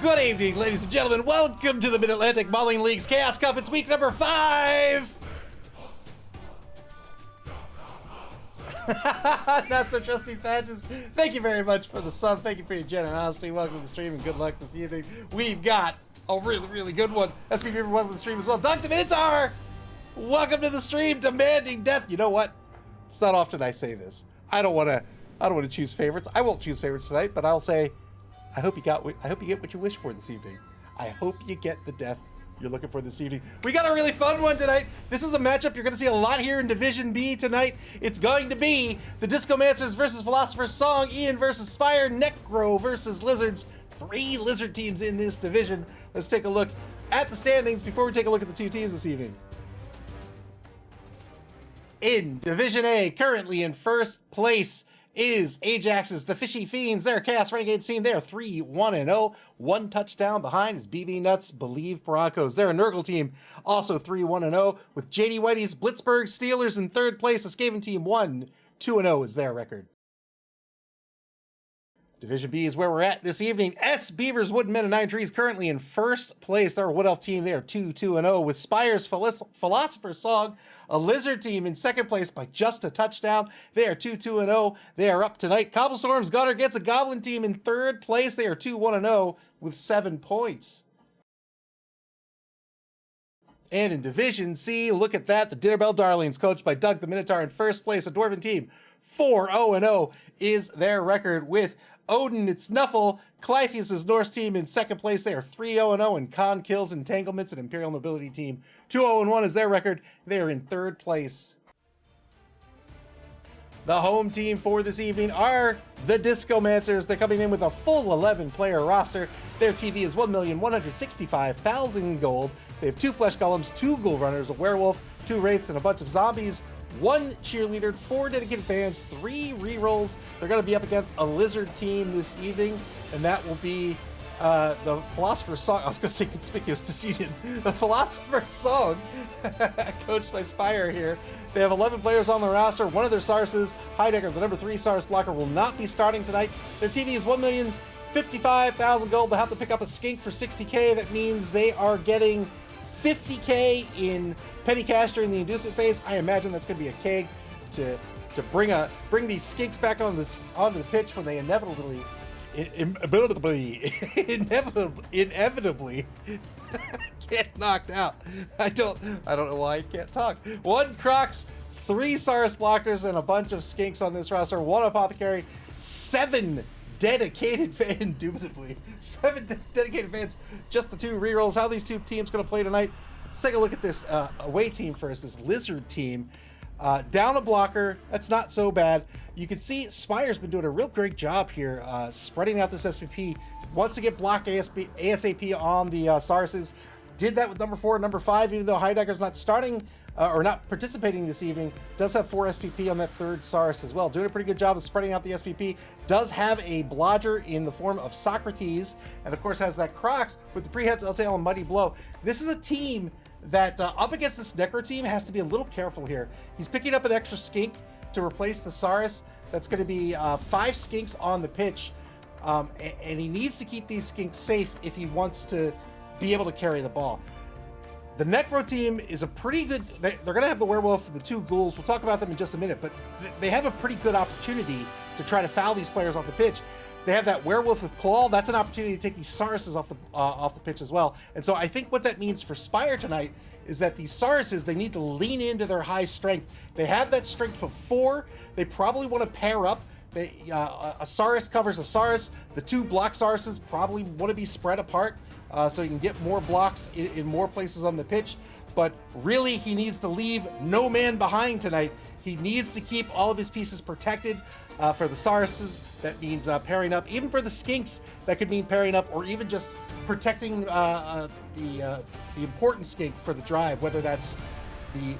Good evening, ladies and gentlemen. Welcome to the Mid-Atlantic Modeling League's Chaos Cup. It's week number 5. Not so trusty patches. Thank you very much for the sub. Thank you for your generosity. Welcome to the stream and good luck this evening. We've got a really good one. SP Beaver, welcome to the stream as well. Doug the Minotaur, welcome to the stream. Demanding death. You know what? It's not often I say this. I don't want to choose favorites. I won't choose favorites tonight, but I'll say, I hope you get what you wish for this evening. I hope you get the death you're looking for this evening. We got a really fun one tonight. This is a matchup you're going to see a lot here in Division B tonight. It's going to be the Discomancers versus Philosophers Song, Ian versus Spire, Necro versus Lizards. 3 lizard teams in this division. Let's take a look at the standings before we take a look at the 2 teams this evening. In Division A, currently in first place is Ajax's The Fishy Fiends. Their Chaos Renegades team. They are 3-1-0. 1 touchdown behind is BB Nuts Believe Broncos. They're a Nurgle team, also 3-1-0, with JD Whitey's Blitzburg Steelers in third place. The Skaven team 1-2-0 is their record. Division B is where we're at this evening. S Beavers Wooden Men of 9 Trees currently in first place. They're a Wood Elf team. They are 2-2-0, with Spire's Philosopher's Song, a Lizard team, in second place by just a touchdown. They are 2-2-0. They are up tonight. Cobblestorm's Gunner gets a Goblin team in third place. They are 2-1-0 with 7 points. And in Division C, look at that. The Dinnerbell Darlings, coached by Doug the Minotaur, in first place. A Dwarven team, 4-0-0 is their record, with Odin, it's Snuffle, Clypheus' Norse team in second place. They are 3-0-0, and Khan Kills Entanglements, an Imperial Nobility team, 2-0-1 is their record. They are in third place. The home team for this evening are the Discomancers. They're coming in with a full 11-player roster. Their TV is 1,165,000 gold. They have 2 Flesh Golems, 2 Ghoul Runners, a Werewolf, 2 Wraiths, and a bunch of Zombies. 1 cheerleader, 4 dedicated fans, 3 rerolls. They're going to be up against a Lizard team this evening, and that will be the Philosopher's Song. I was going to say Conspicuous Disunion. The Philosopher's Song, coached by Spire here. They have 11 players on the roster. One of their Sarses, Heidecker, the number 3 Sars blocker, will not be starting tonight. Their TV is 1,055,000 gold. They'll have to pick up a skink for 60k. That means they are getting 50k in petty cash during the inducement phase. I imagine that's going to be a keg to bring these skinks back onto the pitch when they inevitably get knocked out. I don't know why I can't talk. 1 Crocs, 3 Saurus blockers, and a bunch of skinks on this roster. 1 Apothecary, 7 dedicated fans, indubitably 7 dedicated fans, just the 2 rerolls. How these 2 teams going to play tonight? Let's take a look at this away team first, this Lizard team. Down a blocker, that's not so bad. You can see Spire's been doing a real great job here, spreading out this SPP. Wants to get block ASAP on the Sarses. Did that with number 4 and number 5, even though Heidecker's not starting or not participating this evening. Does have 4 SPP on that 3rd Sars as well. Doing a pretty good job of spreading out the SPP. Does have a Blodger in the form of Socrates, and of course has that Crocs with the Preheads, L-Tail, and Muddy Blow. This is a team that up against this Necro team has to be a little careful here. He's picking up an extra skink to replace the Saurus. That's going to be 5 skinks on the pitch, and he needs to keep these skinks safe if he wants to be able to carry the ball. The Necro team is a pretty good, they're going to have the Werewolf and the 2 Ghouls. We'll talk about them in just a minute, but they have a pretty good opportunity to try to foul these players off the pitch. They have that Werewolf with Claw. That's an opportunity to take these Sauruses off the pitch as well. And so I think what that means for Spire tonight is that these Sauruses, they need to lean into their high strength. They have that strength of 4. They probably want to pair up. A Saurus covers a Saurus. The 2 block Sauruses probably want to be spread apart so he can get more blocks in more places on the pitch. But really, he needs to leave no man behind tonight. He needs to keep all of his pieces protected. For the Sauruses, that means pairing up. Even for the Skinks, that could mean pairing up, or even just protecting the important skink for the drive, whether that's the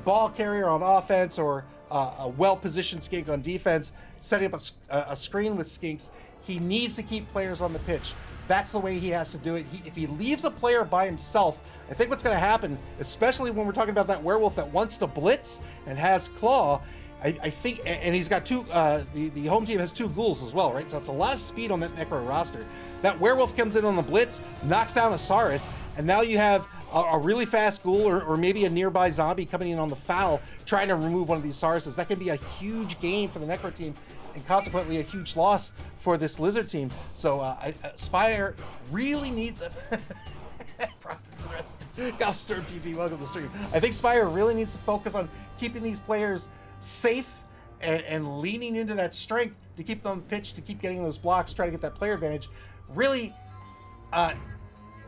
ball carrier on offense or a well-positioned skink on defense, setting up a screen with skinks. He needs to keep players on the pitch. That's the way he has to do it. If he leaves a player by himself, I think what's going to happen, especially when we're talking about that Werewolf that wants to blitz and has Claw, I think, and he's got two, the home team has 2 ghouls as well, right? So it's a lot of speed on that Necro roster. That werewolf comes in on the blitz, knocks down a Saurus, and now you have a really fast ghoul or maybe a nearby zombie coming in on the foul, trying to remove one of these Sauruses. That can be a huge gain for the Necro team, and consequently a huge loss for this Lizard team. So Spire really needs a profit for the rest. Golfstern PP, welcome to the stream. I think Spire really needs to focus on keeping these players safe and leaning into that strength to keep them on the pitch, to keep getting those blocks, try to get that player advantage. Really,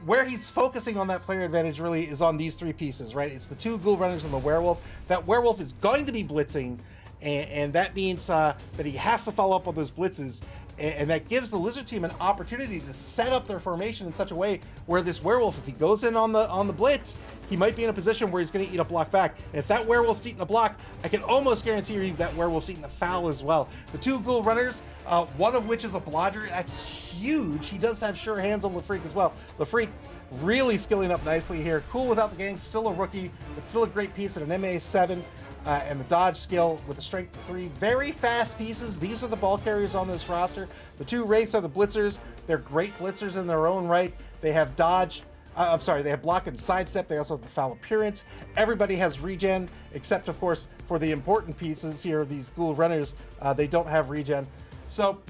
where he's focusing on that player advantage really is on these 3 pieces, right? It's the 2 ghoul runners and the werewolf. That werewolf is going to be blitzing, and that means that he has to follow up on those blitzes, and that gives the Lizard team an opportunity to set up their formation in such a way where this werewolf, if he goes in on the blitz, he might be in a position where he's going to eat a block back. And if that werewolf's eating a block, I can almost guarantee you that werewolf's eating a foul as well. The 2 ghoul runners, one of which is a blodger, that's huge. He does have sure hands on Lafreak as well. Lafreak really skilling up nicely here. Cool without the gang, still a rookie, but still a great piece at an MA7. And the dodge skill with a strength of 3. Very fast pieces. These are the ball carriers on this roster. The 2 wraiths are the blitzers. They're great blitzers in their own right. They have dodge. They have block and sidestep. They also have the foul appearance. Everybody has regen, except of course for the important pieces here, these ghoul runners. They don't have regen. So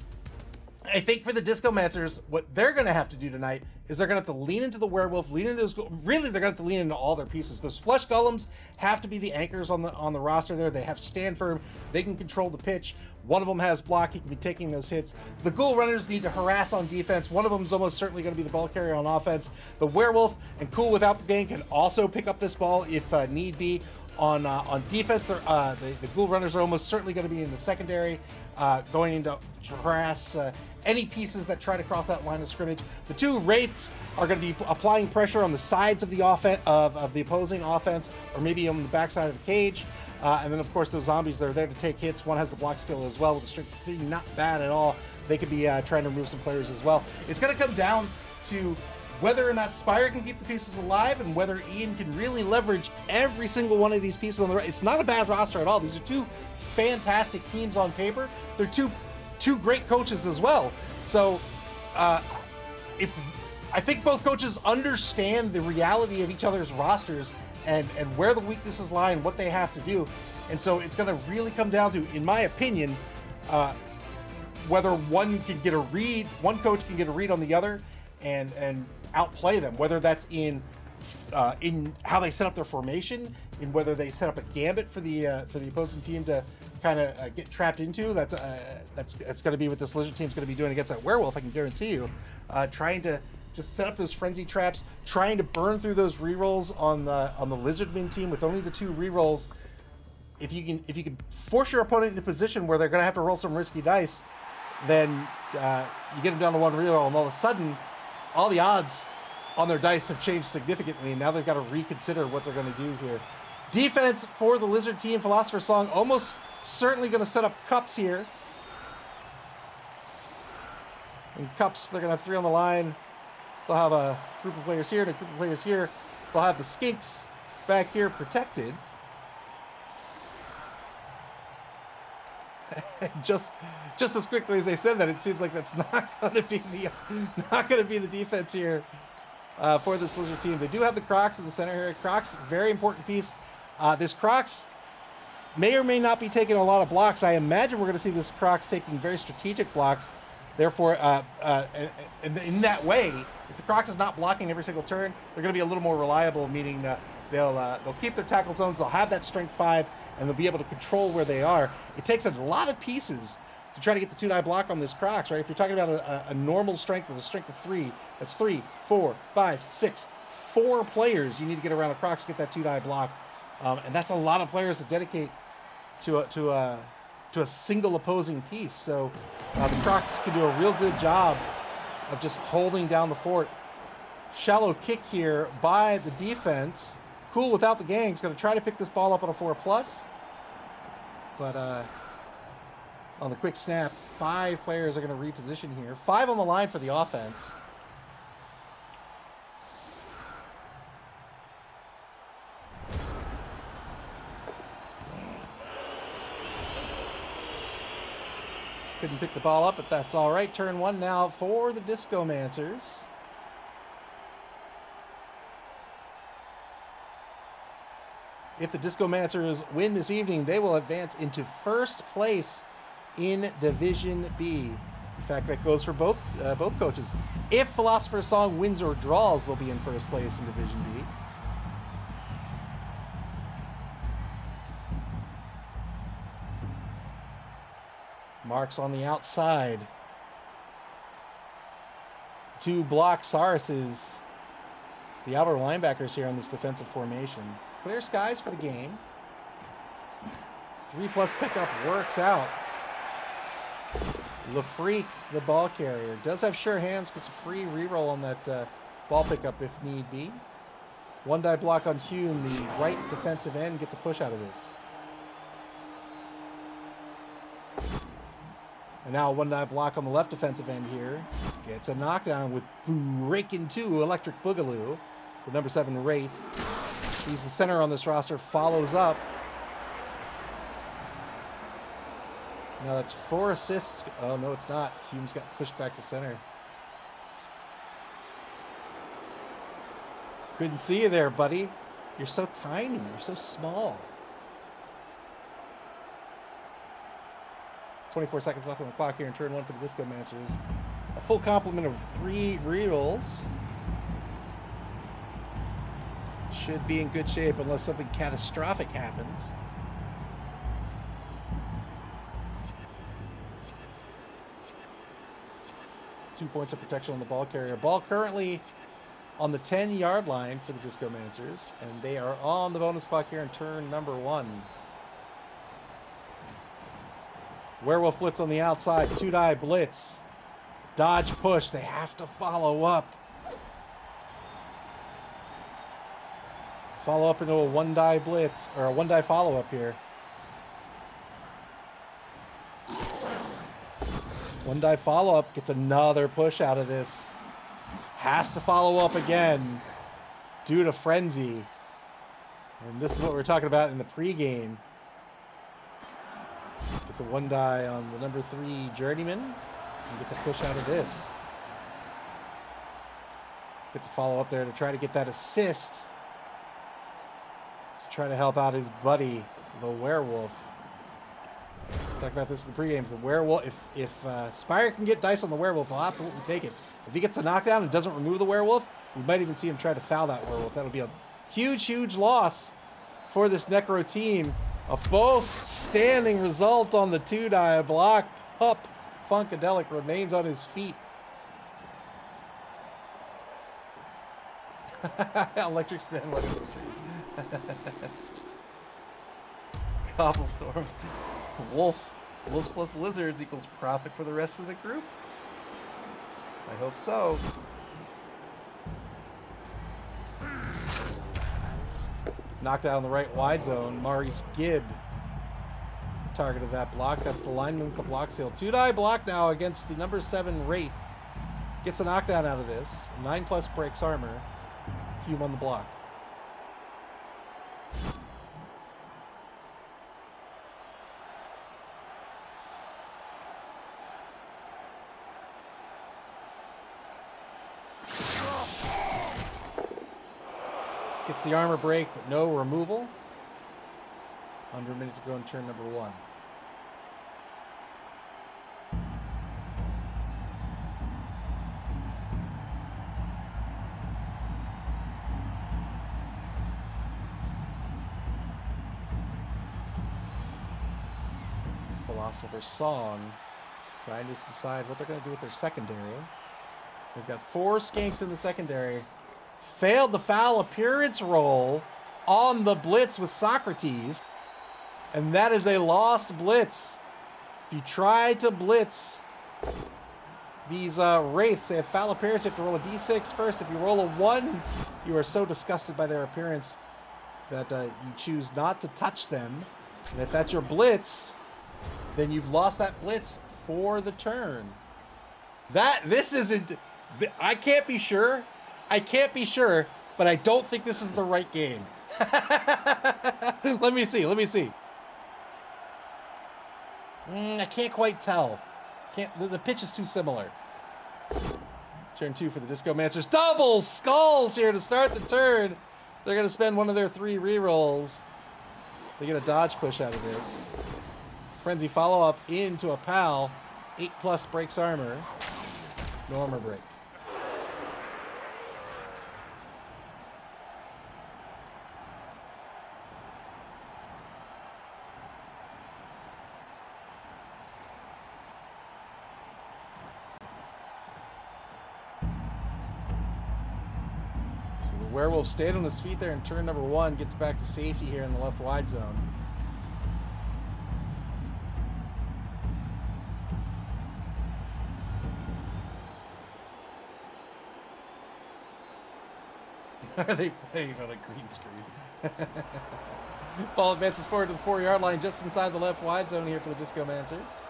I think for the Discomancers, what they're going to have to do tonight is they're going to have to lean into the werewolf, lean into those. Really, they're going to have to lean into all their pieces. Those flesh golems have to be the anchors on the roster there. They have stand firm. They can control the pitch. One of them has block. He can be taking those hits. The ghoul runners need to harass on defense. One of them is almost certainly going to be the ball carrier on offense. The werewolf and Cool without the gang can also pick up this ball if need be. On defense, the ghoul runners are almost certainly going to be in the secondary, going into harass any pieces that try to cross that line of scrimmage. The 2 wraiths are going to be applying pressure on the sides of the of the opposing offense, or maybe on the backside of the cage. And then, of course, those zombies that are there to take hits. One has the block skill as well with the strength of 3, not bad at all. They could be trying to remove some players as well. It's going to come down to whether or not Spire can keep the pieces alive and whether Ian can really leverage every single one of these pieces on the right. It's not a bad roster at all. These are 2 fantastic teams on paper. They're two great coaches as well. So if I think both coaches understand the reality of each other's rosters and where the weaknesses lie and what they have to do. And so it's going to really come down to, in my opinion, whether one coach can get a read on the other and outplay them, whether that's in how they set up their formation, in whether they set up a gambit for the opposing team to kind of get trapped into. That's going to be what this Lizard team's going to be doing against that werewolf. I can guarantee you, trying to just set up those frenzy traps, trying to burn through those rerolls on the Lizardman team with only the 2 rerolls. If you can force your opponent into a position where they're going to have to roll some risky dice, then you get them down to 1 reroll, and all of a sudden, all the odds on their dice have changed significantly, and now they've got to reconsider what they're going to do here. Defense for the Lizard team, Philosopher's Song almost certainly going to set up Cups here. In Cups, they're going to have 3 on the line. They'll have a group of players here and a group of players here. They'll have the Skinks back here protected. just as quickly as they said that, it seems like that's not going to be the defense here for this Lizard team. They do have the Crocs in the center here. Crocs, very important piece. This Crocs may or may not be taking a lot of blocks. I imagine we're going to see this Crocs taking very strategic blocks. Therefore, in that way, if the Crocs is not blocking every single turn, they're going to be a little more reliable, meaning they'll keep their tackle zones, they'll have that strength 5, and they'll be able to control where they are. It takes a lot of pieces to try to get the 2-die block on this Crocs, right? If you're talking about a normal strength with a strength of 3, that's 3, 4, 5, 6, 4 players you need to get around a Crocs to get that 2-die block. And that's a lot of players to dedicate to a single opposing piece. So the Crocs can do a real good job of just holding down the fort. Shallow kick here by the defense. Cool without the gang. He's going to try to pick this ball up on a 4+. But on the quick snap, 5 players are going to reposition here. 5 on the line for the offense. Couldn't pick the ball up, but that's all right. Turn 1 now for the Discomancers. If the Discomancers win this evening, they will advance into first place in Division B. In fact, that goes for both coaches. If Philosopher's Song wins or draws, they'll be in first place in Division B. Marks on the outside. 2 block Sarses, the outer linebackers here on this defensive formation. Clear skies for the game. 3+ pickup works out. LaFreak, the ball carrier, does have sure hands, gets a free reroll on that ball pickup if need be. 1-die block on Hume, the right defensive end, gets a push out of this. And now a 1-die block on the left defensive end here. Gets a knockdown with Rakin 2, Electric Boogaloo. The number 7 Wraith. He's the center on this roster, follows up. Now that's 4 assists. Oh, no, it's not. Hume's got pushed back to center. Couldn't see you there, buddy. You're so tiny. You're so small. 24 seconds left on the clock here in turn 1 for the Discomancers. A full complement of 3 rerolls. Should be in good shape unless something catastrophic happens. Two points of protection on the ball carrier. Ball currently on the 10-yard line for the Discomancers, and they are on the bonus clock here in turn number 1. Werewolf blitz on the outside, 2-die blitz. Dodge push, they have to follow up. Follow up into a 1-die blitz, or a 1-die follow-up here. 1-die follow-up, gets another push out of this. Has to follow up again due to frenzy. And this is what we were talking about in the pregame. Gets a 1-die on the number 3 Journeyman and gets a push out of this. Gets a follow-up there to try to get that assist. To try to help out his buddy, the Werewolf. Talk about this in the pregame. The Werewolf, if Spire can get dice on the Werewolf, he'll absolutely take it. If he gets the knockdown and doesn't remove the Werewolf, we might even see him try to foul that Werewolf. That'll be a huge, huge loss for this Necro team. A both standing result on the 2-die block. Pup Funkadelic remains on his feet. Electric spin, what is the street? Cobblestorm. Wolves plus lizards equals profit for the rest of the group? I hope so. Knocked out in the right wide zone. Maurice Gibb, target of that block. That's the lineman with the block seal. 2-die block now against the number 7 Wraith. Gets a knockdown out of this. 9+ breaks armor. Hume on the block. Gets the armor break, but no removal. Under a minute to go in turn number 1. Philosopher's Song trying to decide what they're going to do with their secondary. They've got 4 skanks in the secondary. Failed the foul appearance roll on the blitz with Socrates. And that is a lost blitz. If you try to blitz these Wraiths, they have foul appearance. You have to roll a d6 first. If you roll a 1, you are so disgusted by their appearance that you choose not to touch them. And if that's your blitz, then you've lost that blitz for the turn. This isn't... I can't be sure. I can't be sure, but I don't think this is the right game. Let me see. I can't quite tell. Can't. The pitch is too similar. Turn 2 for the Discomancers. Double skulls here to start the turn. They're going to spend one of their 3 rerolls. They get a dodge push out of this. Frenzy follow-up into a pal. 8+ breaks armor. No armor break. Werewolf stayed on his feet there in turn number 1, gets back to safety here in the left wide zone. Are they playing on a green screen? Ball advances forward to the 4-yard line just inside the left wide zone here for the Discomancers.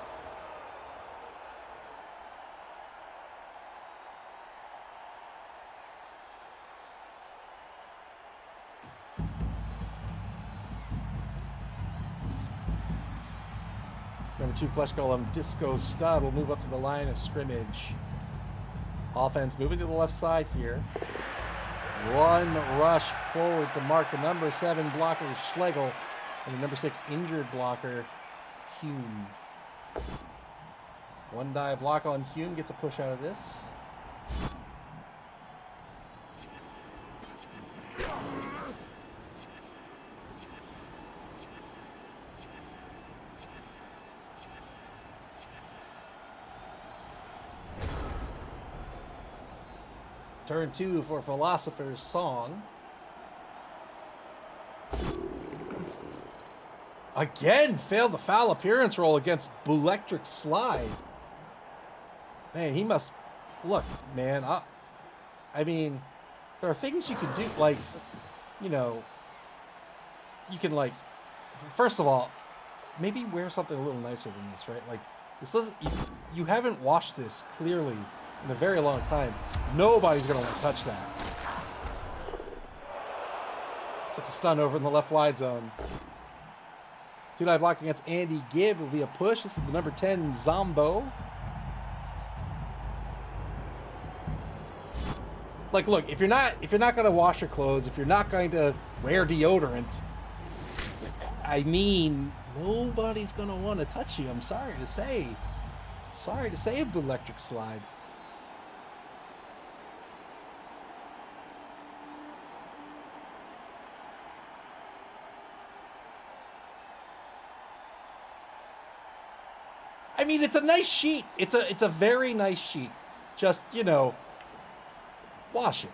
Number 2 Flesh Golem, Disco Stud, will move up to the line of scrimmage. Offense moving to the left side here. One rush forward to mark the number 7 blocker, Schlegel, and the number 6 injured blocker, Hume. One die block on Hume gets a push out of this. Turn 2 for Philosopher's Song. Again, failed the foul appearance roll against Electric Slide. Man, he must... Look, man, I mean, there are things you can do, like, you know, you can, like, first of all, maybe wear something a little nicer than this, right? Like, this doesn't... You haven't washed this, clearly, in a very long time. Nobody's going to want to touch that. Gets a stun over in the left wide zone. 2-die block against Andy Gibb will be a push. This is the number 10 Zombo. Like, look, if you're not going to wash your clothes, if you're not going to wear deodorant, I mean, nobody's going to want to touch you. I'm sorry to say. Sorry to say, Electric Slide. I mean, it's a nice sheet. It's a very nice sheet. Just, you know, wash it.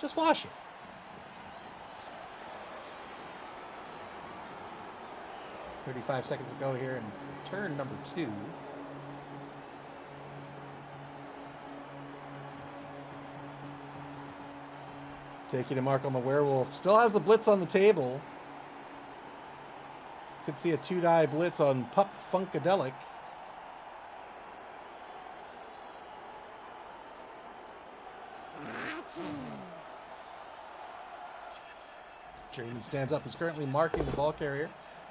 Just wash it. "35 seconds to go here in turn number 2. Taking a mark on the Werewolf. Still has the blitz on the table. Could see a 2-die blitz on Pup Funkadelic. Journeyman stands up. He's currently marking the ball carrier.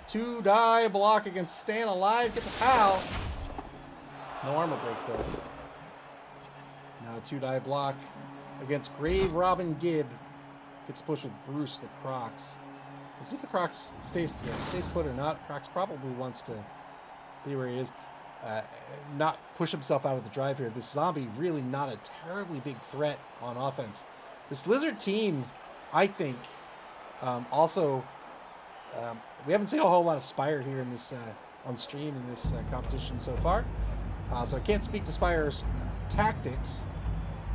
2-die block against Stan Alive. Gets a foul. No armor break, though. Now a 2-die block against Grave Robin Gibb. Gets pushed with Bruce the Crocs. We'll see if the Crocs stays put or not. Crocs probably wants to be where he is. Not push himself out of the drive here. This zombie really not a terribly big threat on offense. This Lizard team, I think, also, we haven't seen a whole lot of Spire here in this on stream in this competition so far. So I can't speak to Spire's tactics.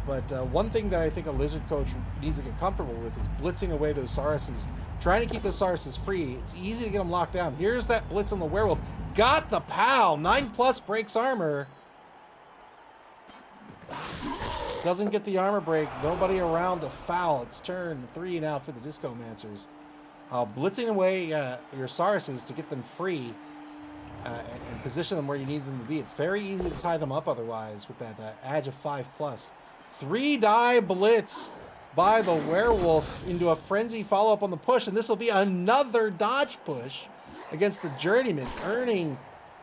But one thing that I think a Lizard coach needs to get comfortable with is blitzing away those Sauruses. Trying to keep those Sauruses free. It's easy to get them locked down. Here's that blitz on the Werewolf. Got the pal. 9+ breaks armor. Doesn't get the armor break. Nobody around to foul. It's turn 3 now for the Discomancers. Blitzing away your Sauruses to get them free and position them where you need them to be. It's very easy to tie them up otherwise with that edge of 5+. 3-die blitz by the Werewolf into a frenzy follow-up on the push, and this will be another dodge push against the Journeyman, earning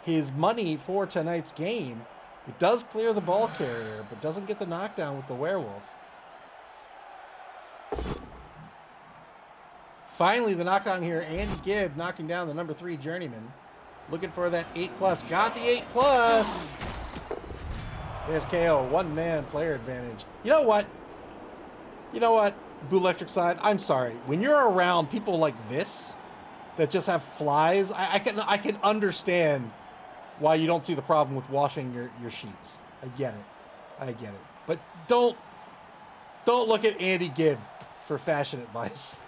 his money for tonight's game. It does clear the ball carrier, but doesn't get the knockdown with the werewolf. Finally, the knockdown here. Andy Gibb knocking down the number 3 journeyman. Looking for that 8+. Got the 8+. There's KO. One-man player advantage. You know what? You know what? Blue Electric side, I'm sorry. When you're around people like this that just have flies, I can understand why you don't see the problem with washing your sheets. I get it. I get it. But don't look at Andy Gibb for fashion advice.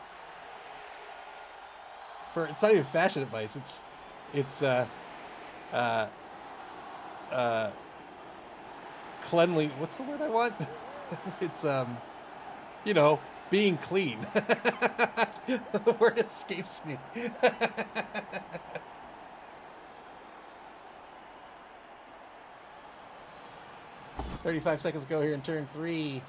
It's not even fashion advice. It's cleanly. What's the word I want? It's you know, being clean. The word escapes me. 35 seconds ago here in turn 3.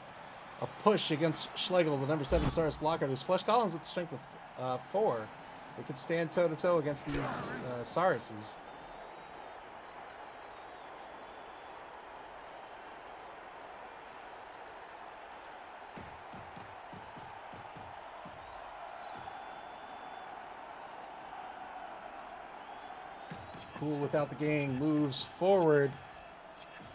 A push against Schlegel, the number 7 Saurus blocker. There's flesh columns with the strength of 4. They could stand toe-to-toe against these Sauruses. Cool without the gang moves forward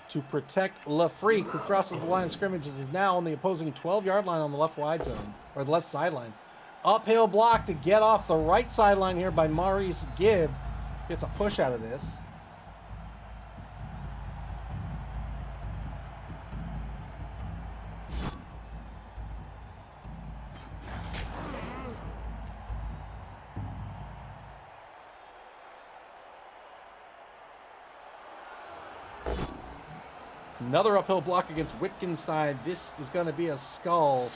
to protect LaFreak, who crosses the line of scrimmage. Is now on the opposing 12-yard line on the left wide zone, or the left sideline. Uphill block to get off the right sideline here by Maurice Gibb. Gets a push out of this. Another uphill block against Wittgenstein. This is going to be a skull.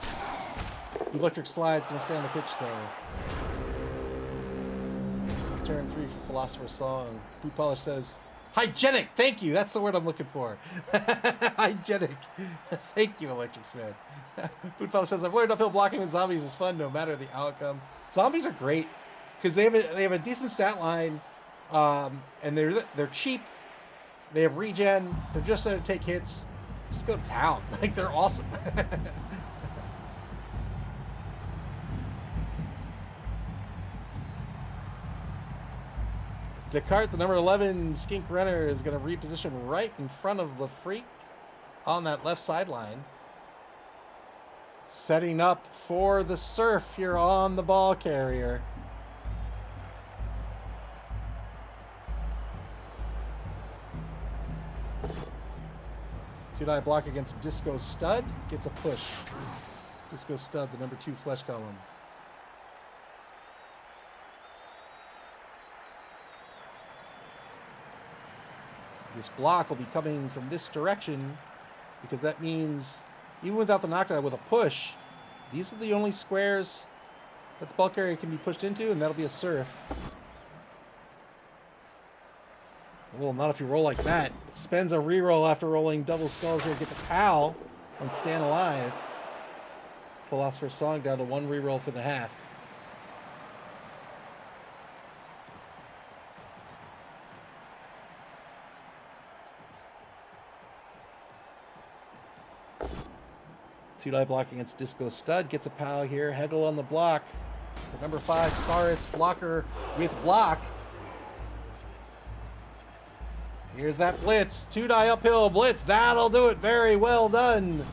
Electric Slide's going to stay on the pitch, though. Turn 3 for Philosopher's Song. Boot Polish says, hygienic! Thank you! That's the word I'm looking for. Hygienic. Thank you, Electric's man. Boot Polish says, I've learned uphill blocking with zombies is fun no matter the outcome. Zombies are great because they have a decent stat line, and they're cheap. They have regen. They're just there to take hits. Just go to town. Like, they're awesome. Descartes, the number 11 Skink Runner, is going to reposition right in front of LaFreak on that left sideline. Setting up for the surf here on the ball carrier. Two-die block against Disco Stud. Gets a push. Disco Stud, the number 2 flesh column. This block will be coming from this direction because that means even without the knockdown, with a push, these are the only squares that the ball carrier can be pushed into, and that'll be a surf. Well, not if you roll like that. Spends a reroll after rolling double skulls here. Gets a pal on Stand Alive. Philosopher's Song down to 1 reroll for the half. Two-die block against Disco Stud. Gets a pal here. Hegel on the block. The number 5 Saurus blocker with block. Here's that blitz. Two-die uphill blitz. That'll do it. Very well done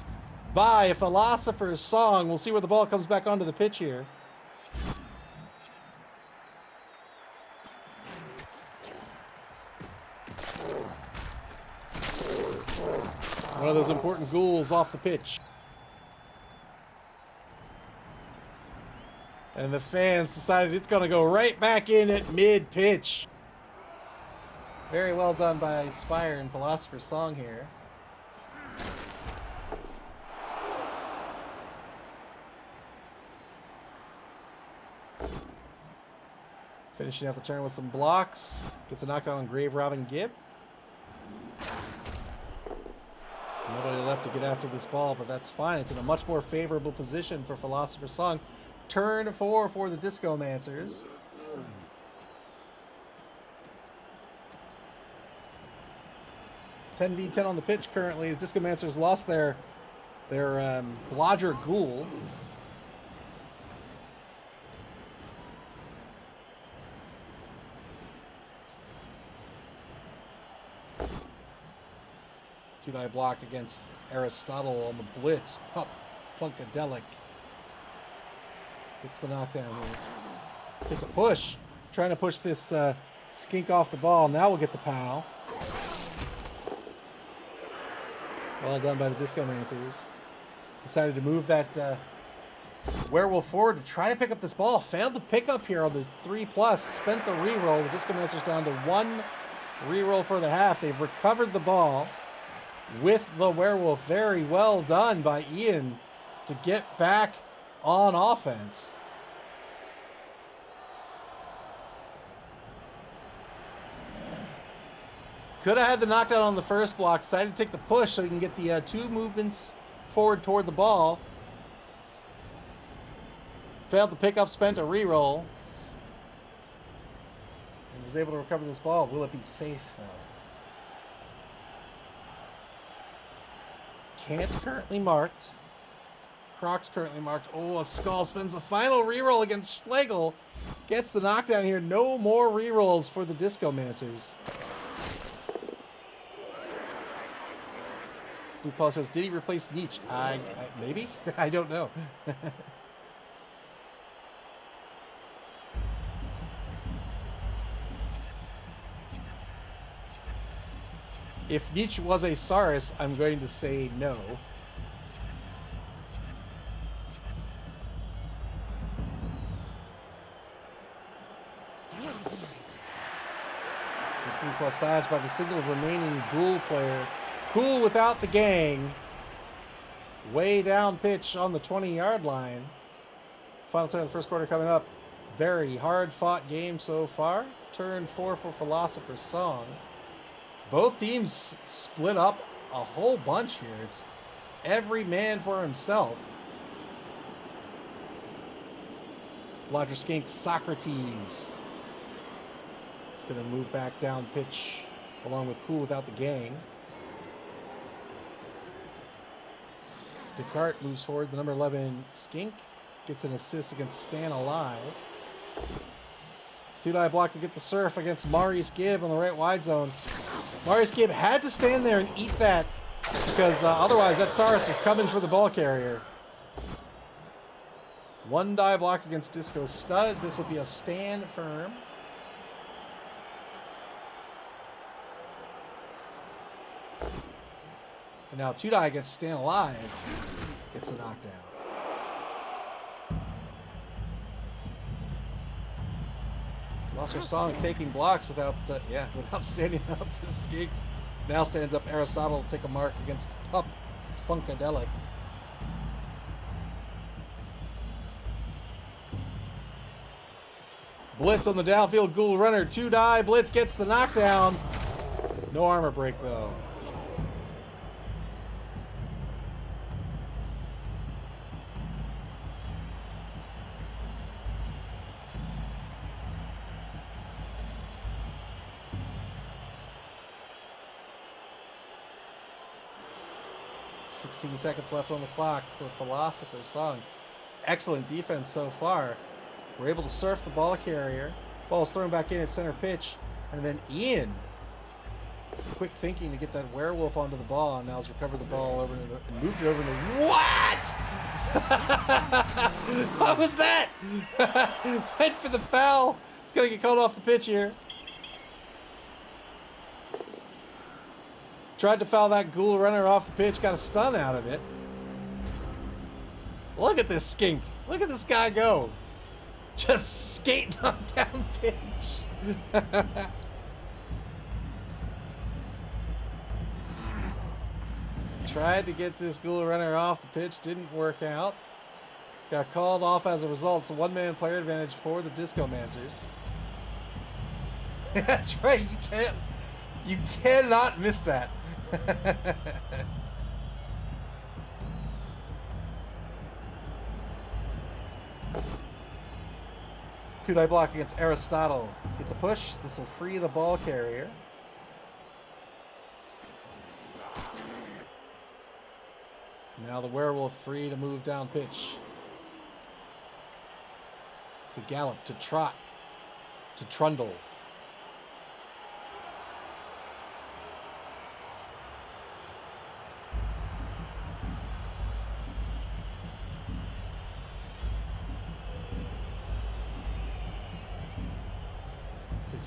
by Philosopher's Song. We'll see where the ball comes back onto the pitch here. One of those important ghouls off the pitch. And the fans decided it's going to go right back in at mid-pitch. Very well done by Spire and Philosopher's Song here. Finishing out the turn with some blocks. Gets a knockdown on Grave Robin Gibb. Nobody left to get after this ball, but that's fine. It's in a much more favorable position for Philosopher's Song. Turn 4 for the Discomancers. 10v10 on the pitch currently. The Discomancers lost their Blodger Ghoul. Two-die block against Aristotle on the blitz. Pup Funkadelic gets the knockdown here. Gets a push. Trying to push this skink off the ball. Now we'll get the POW. Well done by the Discomancers. Decided to move that werewolf forward to try to pick up this ball. Failed the pickup here on the 3+. Spent the reroll. The Discomancers down to 1 reroll for the half. They've recovered the ball with the werewolf. Very well done by Ian to get back on offense. Could have had the knockdown on the first block. Decided to take the push so he can get the 2 movements forward toward the ball. Failed the pickup, spent a reroll. And was able to recover this ball. Will it be safe, though? Can't currently marked. Croc's currently marked. Oh, a skull spends the final reroll against Schlegel. Gets the knockdown here. No more rerolls for the Discomancers. Blue Paul says, did he replace Nietzsche? Maybe? I don't know. If Nietzsche was a Saurus, I'm going to say no. The 3+ dodge by the single remaining Ghoul player. Cool without the gang. Way down pitch on the 20-yard line. Final turn of the first quarter coming up. Very hard-fought game so far. Turn 4 for Philosopher's Song. Both teams split up a whole bunch here. It's every man for himself. Blodger Skink Socrates is going to move back down pitch along with Cool without the gang. Descartes moves forward. The number 11 Skink gets an assist against Stan Alive. Two-die block to get the surf against Maurice Gibb on the right wide zone. Maurice Gibb had to stand there and eat that because otherwise that Saurus was coming for the ball carrier. 1 die block against Disco Stud. This will be a stand firm. And now 2-die against Stan Alive gets a knockdown. Philosopher's Song taking blocks without standing up. This Skink now stands up. Aristotle to take a mark against Pup Funkadelic. Blitz on the downfield Ghoul runner. 2-die. Blitz gets the knockdown. No armor break though. .16 seconds left on the clock for Philosopher's Song. Excellent defense so far. We're able to surf the ball carrier. Ball's thrown back in at center pitch. And then Ian, quick thinking to get that werewolf onto the ball, and now has recovered the ball over to the, and moved it over to the... What? What was that? Went for the foul. It's going to get called off the pitch here. Tried to foul that Ghoul runner off the pitch, got a stun out of it. Look at this Skink. Look at this guy go. Just skating on down pitch. Tried to get this Ghoul runner off the pitch, didn't work out. Got called off as a result. It's a one-man player advantage for the Discomancers. That's right, you cannot miss that. Two-die block against Aristotle. Gets a push. This will free the ball carrier. Now the werewolf free to move down pitch. To gallop, to trot, to trundle.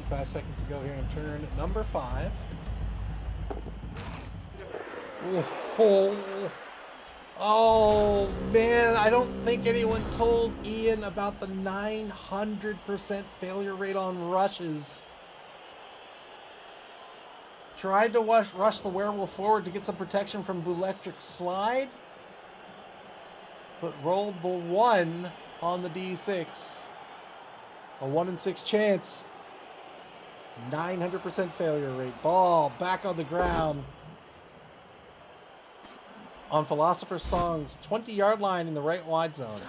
Five seconds to go here in turn number 5. Oh, man, I don't think anyone told Ian about the 900% failure rate on rushes. Tried to rush the werewolf forward to get some protection from Bluelectric Slide, but rolled the 1 on the D6. A 1 in 6 chance. 900% failure rate. Ball back on the ground. On Philosopher's Song's 20-yard line in the right wide zone.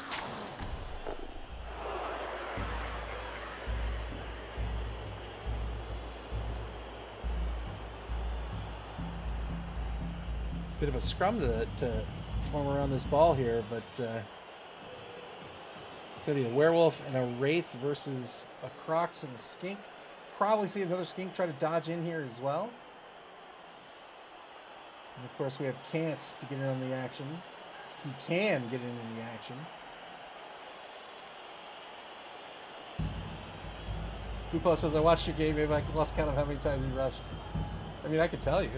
Bit of a scrum to form around this ball here, but it's going to be a werewolf and a wraith versus a crocs and a skink. Probably see another skink try to dodge in here as well. And of course we have Can't to get in on the action. He can get in the action. Bupo says, I watched your game, maybe I lost count of how many times you rushed. I mean, I could tell you.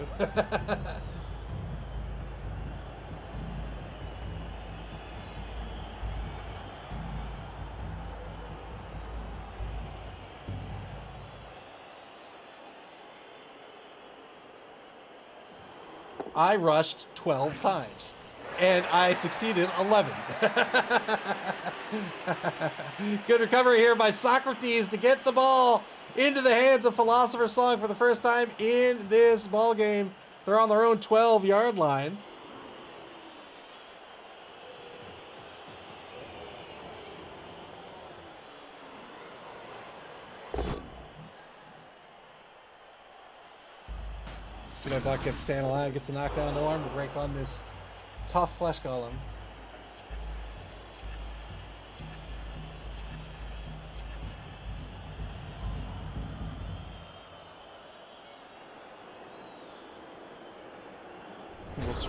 I rushed 12 times, and I succeeded 11. Good recovery here by Socrates to get the ball into the hands of Philosopher's Song for the first time in this ball game. They're on their own 12-yard line. Buck gets staying alive, gets the knockdown, no arm to break on this tough flesh golem.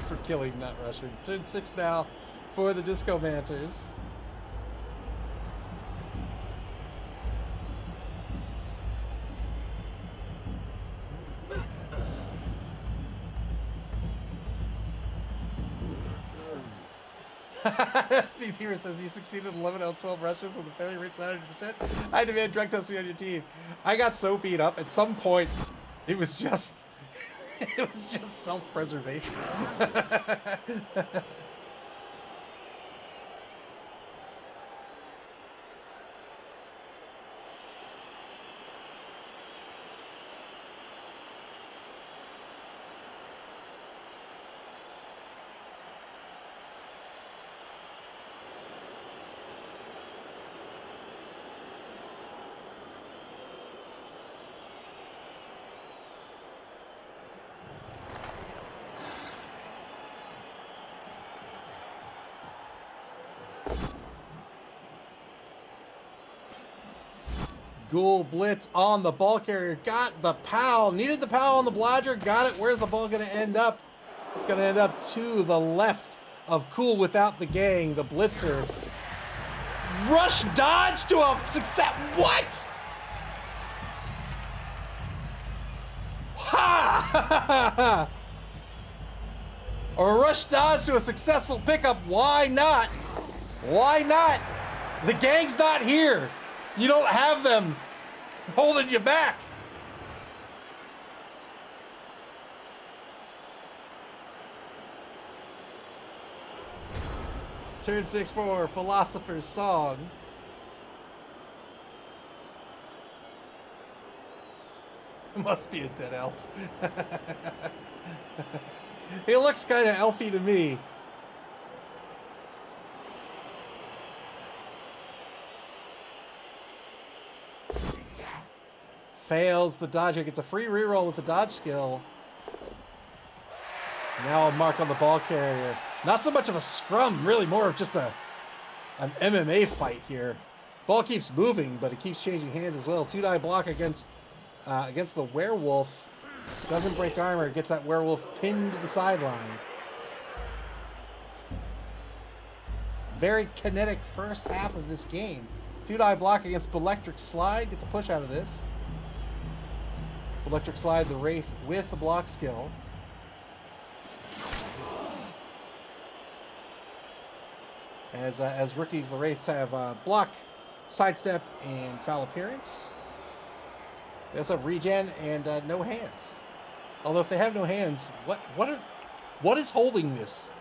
For killing, not rushing. Turn 6 now for the Discomancers. SP Beaver says you succeeded 11 out of 12 rushes with the failure rate's 900%. I demand drug testing on your team. I got so beat up at some point. It was just self-preservation. Ghoul blitz on the ball carrier. Got the POW. Needed the POW on the blodger. Got it. Where's the ball going to end up? It's going to end up to the left of Cool without the gang. The blitzer. Rush dodge to a success. What? Ha! A rush dodge to a successful pickup. Why not? Why not? The gang's not here. You don't have them holding you back. Turn 6 for Philosopher's Song. Must be a dead elf. He looks kind of elfy to me. Fails the dodge. Gets a free reroll with the dodge skill. Now a mark on the ball carrier. Not so much of a scrum, really more of just an MMA fight here. Ball keeps moving, but it keeps changing hands as well. 2-die block against the werewolf. Doesn't break armor. Gets that werewolf pinned to the sideline. Very kinetic first half of this game. 2-die block against Electric Slide. Gets a push out of this. Electric Slide, the Wraith with the block skill. As rookies, the Wraiths have block, sidestep, and foul appearance. They also have regen and no hands. Although if they have no hands, what is holding this?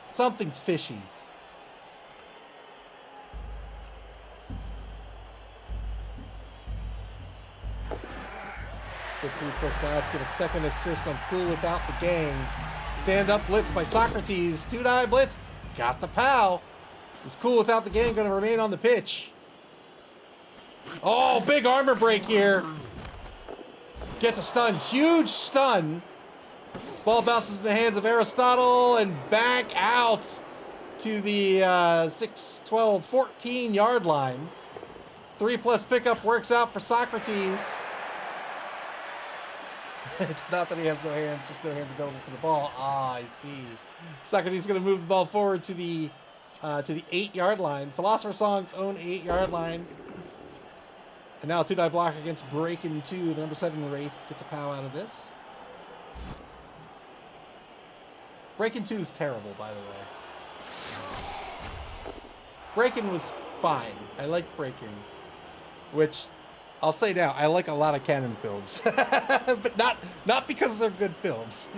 Something's fishy. Good 3+ dodge, get a second assist on Cool without the gang. Stand up blitz by Socrates. 2-die blitz. Got the POW. Is Cool without the gang going to remain on the pitch? Oh, big armor break here. Gets a stun. Huge stun. Ball bounces in the hands of Aristotle and back out to the 6, 12, 14 yard line. 3+ pickup works out for Socrates. It's not that he has no hands, just no hands available for the ball. Ah, I see. Socrates is going to move the ball forward to the 8-yard line. Philosopher Song's own 8-yard line. And now 2-die block against Breakin' 2. The number 7 Wraith gets a POW out of this. Breakin' 2 is terrible, by the way. Breakin' was fine. I like Breakin', which I'll say now, I like a lot of canon films, but not because they're good films.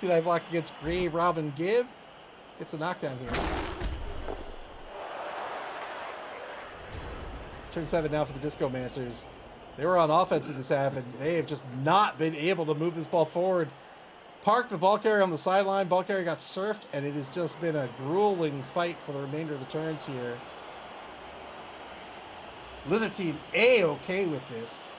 2-die block against Grave Robin Gibb. Gets a knockdown here. Turn 7 now for the Discomancers. They were on offense in this half, and they have just not been able to move this ball forward. Parked the ball carrier on the sideline. Ball carrier got surfed, and it has just been a grueling fight for the remainder of the turns here. Lizard team A-okay with this.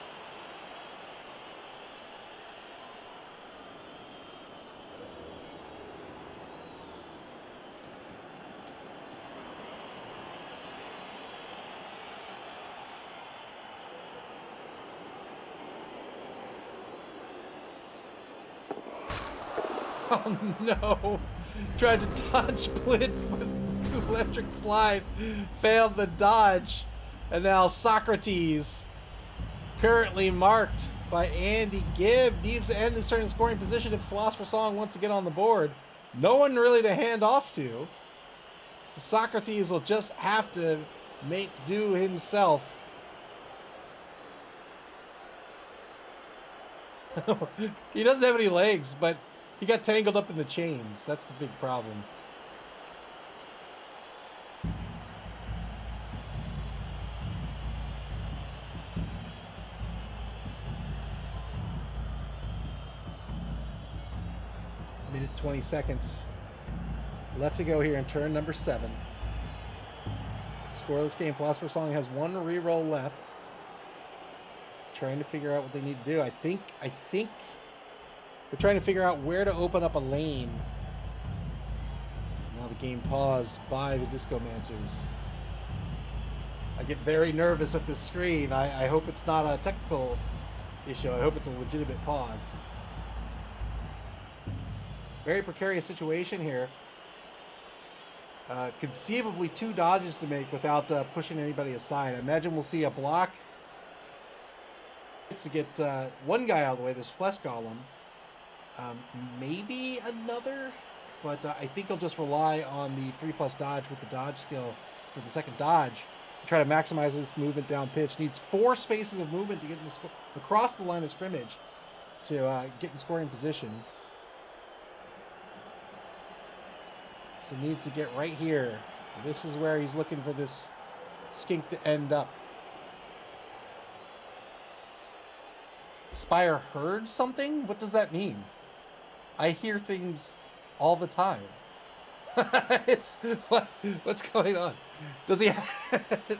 Oh no! Tried to dodge blitz with Electric Slide. Failed the dodge. And now Socrates, currently marked by Andy Gibb, needs to end this turn in scoring position if Philosopher Song wants to get on the board. No one really to hand off to. So Socrates will just have to make do himself. He doesn't have any legs, but he got tangled up in the chains. That's the big problem. Minute 20 seconds left to go here in turn number 7. Scoreless game. Philosopher Song has one reroll left. Trying to figure out what they need to do. I think they're trying to figure out where to open up a lane. Now the game paused by the Discomancers. I get very nervous at this screen. I hope it's not a technical issue. I hope it's a legitimate pause. Very precarious situation here. Conceivably 2 dodges to make without pushing anybody aside. I imagine we'll see a block. It's to get one guy out of the way, this Flesh Golem. Maybe another, but I think he'll just rely on the 3+ dodge with the dodge skill for the second dodge. Try to maximize this movement down pitch. Needs 4 spaces of movement to get in across the line of scrimmage to get in scoring position. So needs to get right here. This is where he's looking for this skink to end up. Spire heard something? What does that mean? I hear things all the time. What's going on? Does he have,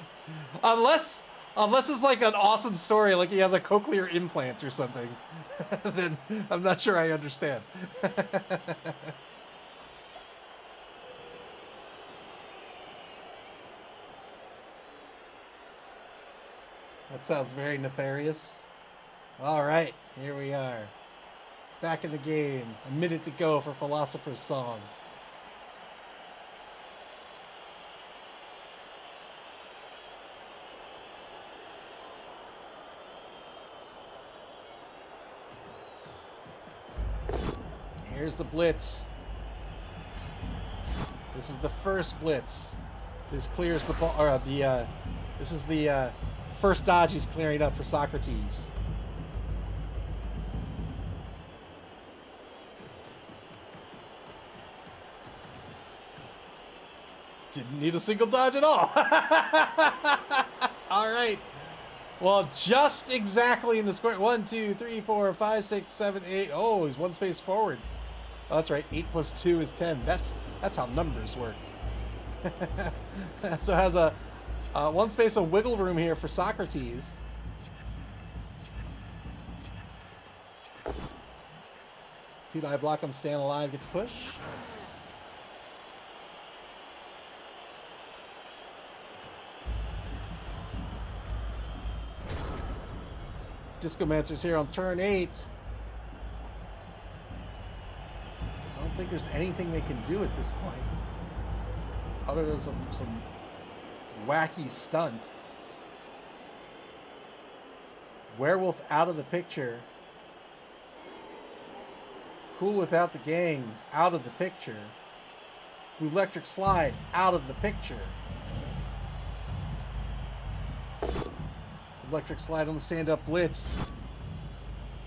unless Unless it's like an awesome story, like he has a cochlear implant or something, then I'm not sure I understand. That sounds very nefarious. All right, here we are. Back in the game. A minute to go for Philosopher's Song. Here's the blitz. This is the first blitz. This clears the ball, or this is the first dodge he's clearing up for Socrates. Didn't need a single dodge at all. All right. Well, just exactly in the square. 1, 2, 3, 4, 5, 6, 7, 8. Oh, he's one space forward. Oh, that's right. 8 plus 2 is 10. That's how numbers work. So has a one space of wiggle room here for Socrates. Two-die block on stand alive gets push. Discomancers here on turn 8. I don't think there's anything they can do at this point, other than some wacky stunt. Werewolf out of the picture. Cool without the gang out of the picture. Electric slide out of the picture. Electric slide on the stand-up blitz.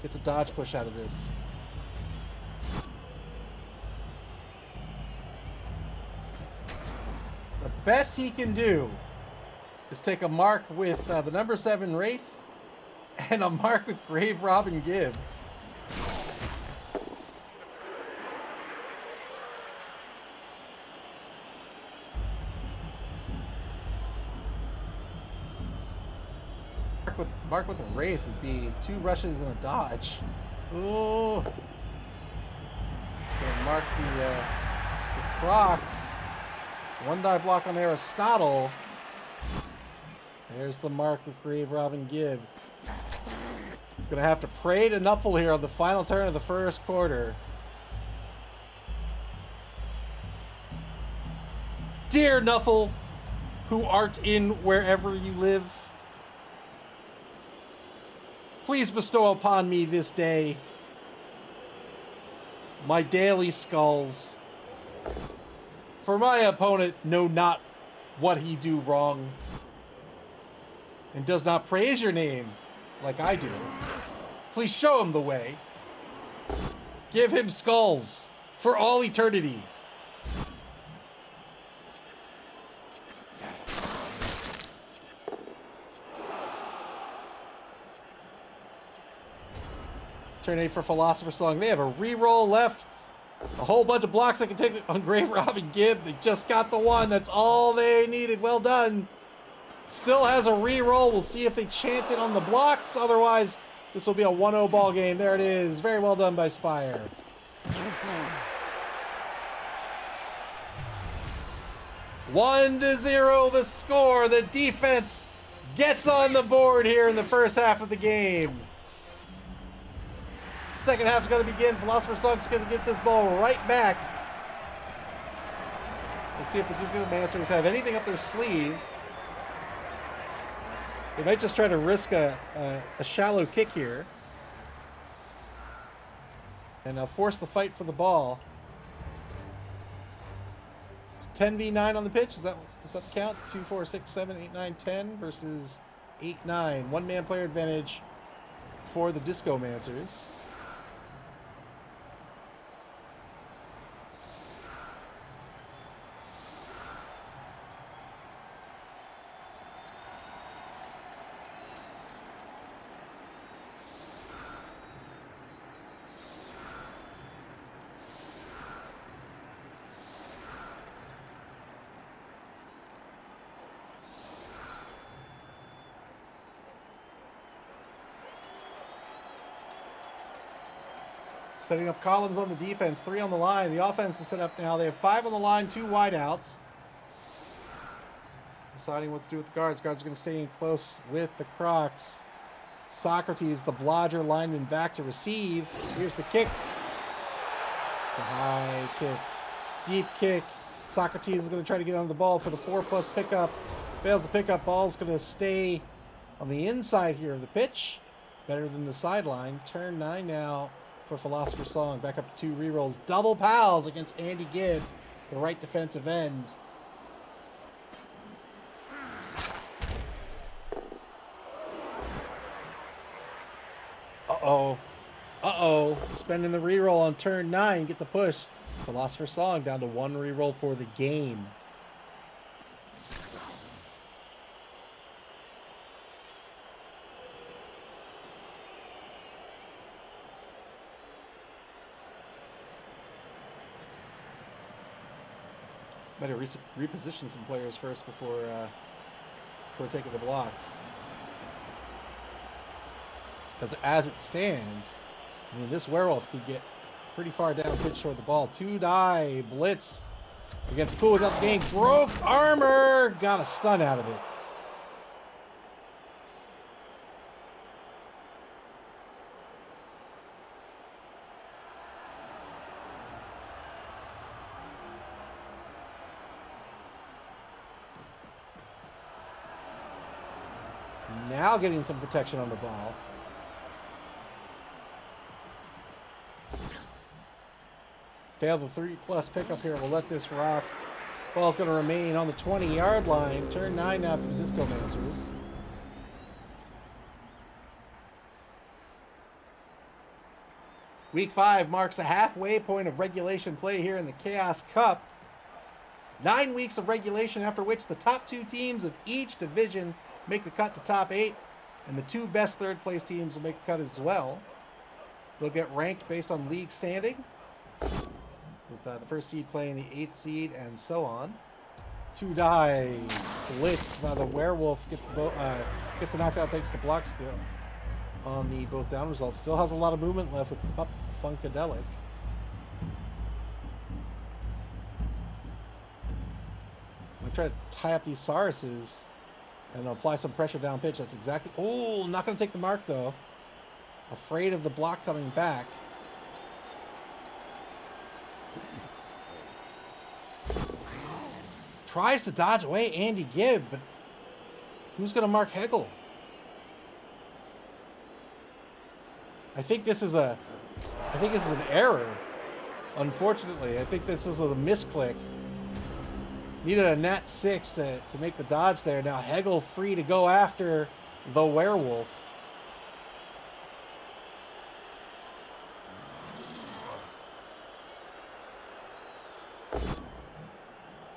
Gets a dodge push out of this. The best he can do is take a mark with the number 7 Wraith and a mark with Grave Robin Gibb. Mark with the Wraith would be 2 rushes and a dodge. Ooh. Gonna mark the Crocs. 1 die block on Aristotle. There's the mark with Grave Robin Gibb. Gonna have to pray to Nuffle here on the final turn of the first quarter. Dear Nuffle, who art in wherever you live, please bestow upon me this day my daily skulls. For my opponent know not what he do wrong, and does not praise your name like I do. Please show him the way. Give him skulls for all eternity. Turn 8 for Philosopher's Song. They have a reroll left. A whole bunch of blocks they can take on Grave Robin Gibb. They just got the one. That's all they needed. Well done. Still has a reroll. We'll see if they chance it on the blocks. Otherwise, this will be a 1-0 ball game. There it is. Very well done by Spire. 1-0 the score. The defense gets on the board here in the first half of the game. Second half's going to begin. Philosopher's Song's going to get this ball right back. We'll see if the Discomancers have anything up their sleeve. They might just try to risk a shallow kick here. And force the fight for the ball. 10v9 on the pitch. Does that count? 2, 4, 6, 7, 8, 9, 10 versus 8, 9. One-man player advantage for the Discomancers. Setting up columns on the defense, 3 on the line. The offense is set up now. They have 5 on the line, 2 wideouts. Deciding what to do with the guards. Guards are going to stay in close with the Crocs. Socrates, the blodger lineman, back to receive. Here's the kick. It's a high kick. Deep kick. Socrates is going to try to get on the ball for the 4+ pickup. Fails the pickup. Ball's going to stay on the inside here of the pitch. Better than the sideline. Turn 9 now for Philosopher's Song. Back up to 2 rerolls. Double pals against Andy Gibb, the right defensive end. Uh-oh. Uh-oh. Spending the reroll on turn 9. Gets a push. Philosopher's Song down to 1 reroll for the game. Better reposition some players first before taking the blocks. Because as it stands, I mean, this werewolf could get pretty far down pitch toward the ball. 2-die blitz against Cool without the game. Broke armor. Got a stun out of it. Now getting some protection on the ball. Failed the 3+ pickup here. We'll let this rock. Ball's going to remain on the 20-yard line. Turn 9 now for the Discomancers. Week 5 marks the halfway point of regulation play here in the Chaos Cup. 9 weeks of regulation, after which the top 2 teams of each division make the cut to top 8, and the 2 best third-place teams will make the cut as well. They'll get ranked based on league standing, with the first seed playing the 8th seed, and so on. 2-die blitz by the werewolf gets the knockout thanks to the block skill on the both down results. Still has a lot of movement left with Pup Funkadelic. I'm trying to tie up these Sauruses and apply some pressure down pitch. That's exactly... Oh, not going to take the mark, though. Afraid of the block coming back. Tries to dodge away Andy Gibb, but who's going to mark Hegel? I think this is an error. Unfortunately, I think this is a misclick. Needed a nat 6 to make the dodge there. Now Hegel free to go after the werewolf.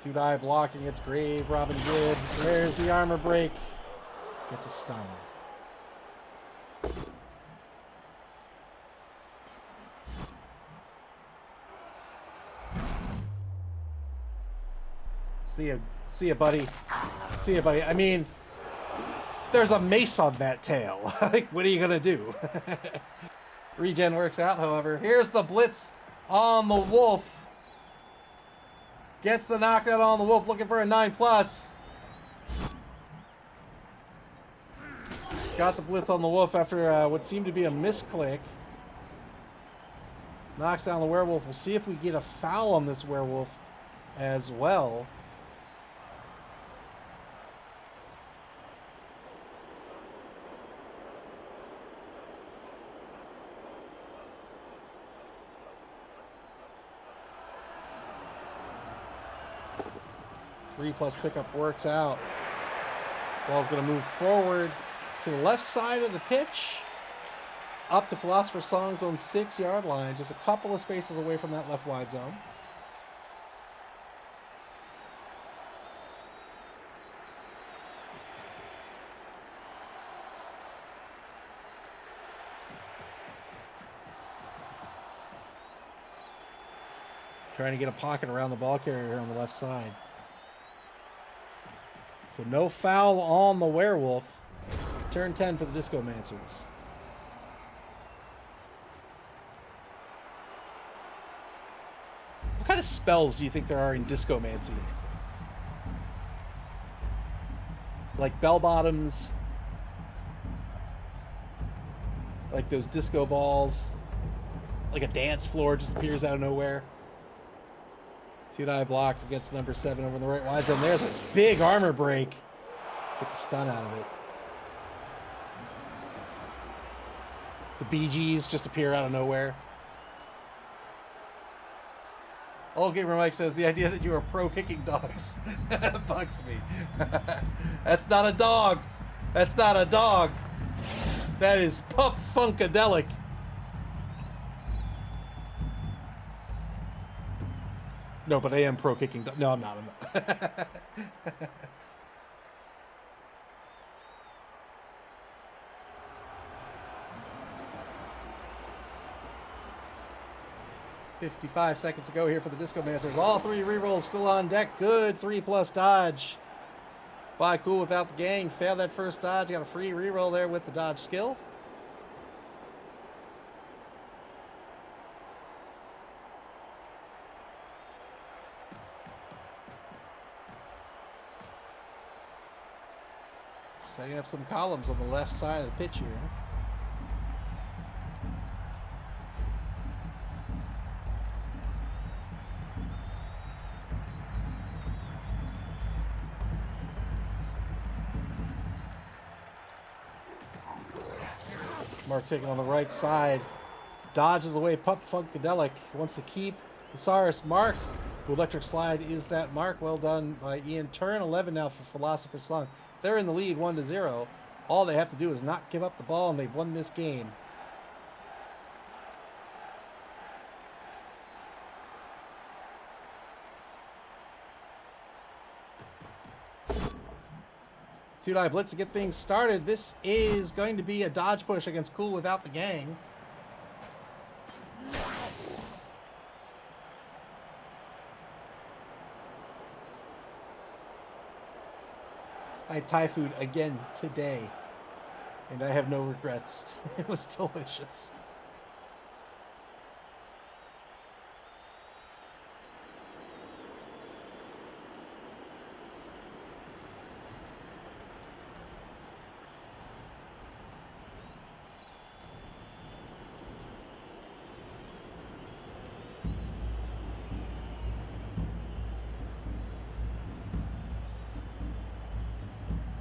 Two-die blocking. It's Grave. Robin Gibb. There's the armor break. Gets a stun. See ya, buddy. See ya, buddy. I mean, there's a mace on that tail. Like, what are you gonna do? Regen works out, however. Here's the blitz on the wolf. Gets the knockout on the wolf, looking for a 9+. Got the blitz on the wolf after what seemed to be a misclick. Knocks down the werewolf. We'll see if we get a foul on this werewolf as well. Three-plus pickup works out. Ball's going to move forward to the left side of the pitch. Up to Philosopher's Song's own 6-yard line. Just a couple of spaces away from that left wide zone. Trying to get a pocket around the ball carrier here on the left side. So no foul on the werewolf. Turn 10 for the Discomancers. kind of spells do you think there are in Discomancy? Like bell bottoms, like those disco balls, like a dance floor just appears out of nowhere. Two-die block against number 7 over in the right wide zone. There's a big armor break. Gets a stun out of it. The BGs just appear out of nowhere. Old Gamer Mike says, the idea that you are pro-kicking dogs bugs me. That's not a dog. That's not a dog. That is Pup Funkadelic. No, but I am pro-kicking dogs. No, I'm not. I'm not. 55 seconds to go here for the Discomancers. All 3 rerolls still on deck. Good 3+ dodge. By Cool without the gang. Failed that first dodge. Got a free reroll there with the dodge skill. Setting up some columns on the left side of the pitch here. Mark taking on the right side. Dodges away Pup Funkadelic. Wants to keep Thesaurus marked. The electric slide is that mark. Well done by Ian. Turn 11 now for Philosopher's Song. They're in the lead 1-0. All they have to do is not give up the ball, and they've won this game. Two-die blitz to get things started. This is going to be a dodge push against Cool without the gang. I had Thai food again today, and I have no regrets. It was delicious.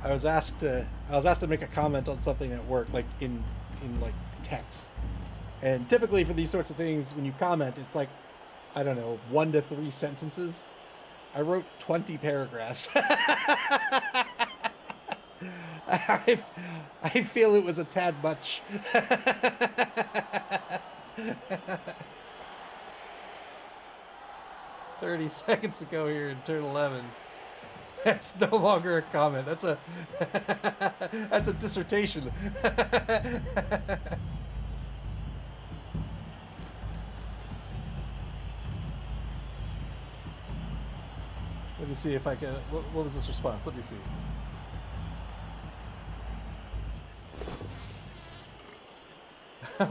I was asked to make a comment on something at work, like in like text. And typically for these sorts of things, when you comment, it's like, I don't know, 1 to 3 sentences. I wrote 20 paragraphs. I feel it was a tad much. 30 seconds to go here in turn 11. That's no longer a comment. That's a that's a dissertation. Let me see if I can. What was this response? Let me see.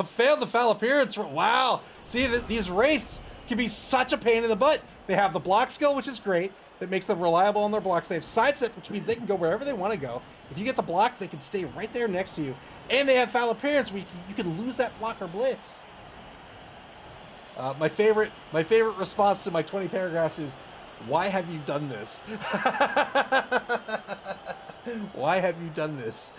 Failed the foul appearance. Wow. See, these wraiths can be such a pain in the butt. They have the block skill, which is great. That makes them reliable on their blocks. They have sidestep, which means they can go wherever they want to go. If you get the block, they can stay right there next to you. And they have foul appearance, where you can lose that block or blitz. My favorite response to my 20 paragraphs is, "Why have you done this? Why have you done this?"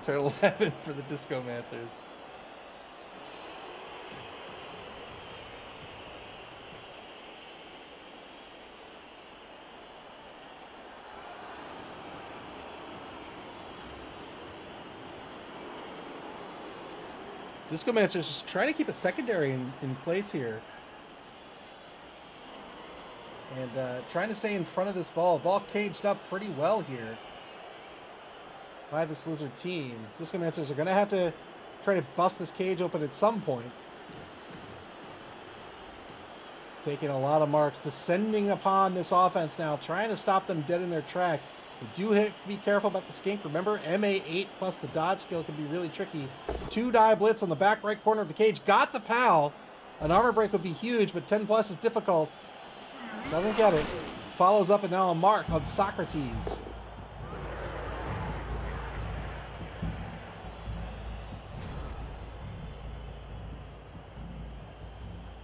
Turn 11 for the Discomancers. Discomancers just trying to keep a secondary in place here. And trying to stay in front of this ball. Ball caged up pretty well here by this Lizard team. Discomancers are going to have to try to bust this cage open at some point. Taking a lot of marks, descending upon this offense now, trying to stop them dead in their tracks. You do have to be careful about the skink. Remember, MA8 plus the dodge skill can be really tricky. 2-die blitz on the back right corner of the cage. Got the PAL. An armor break would be huge, but 10 plus is difficult. Doesn't get it. Follows up and now a mark on Socrates.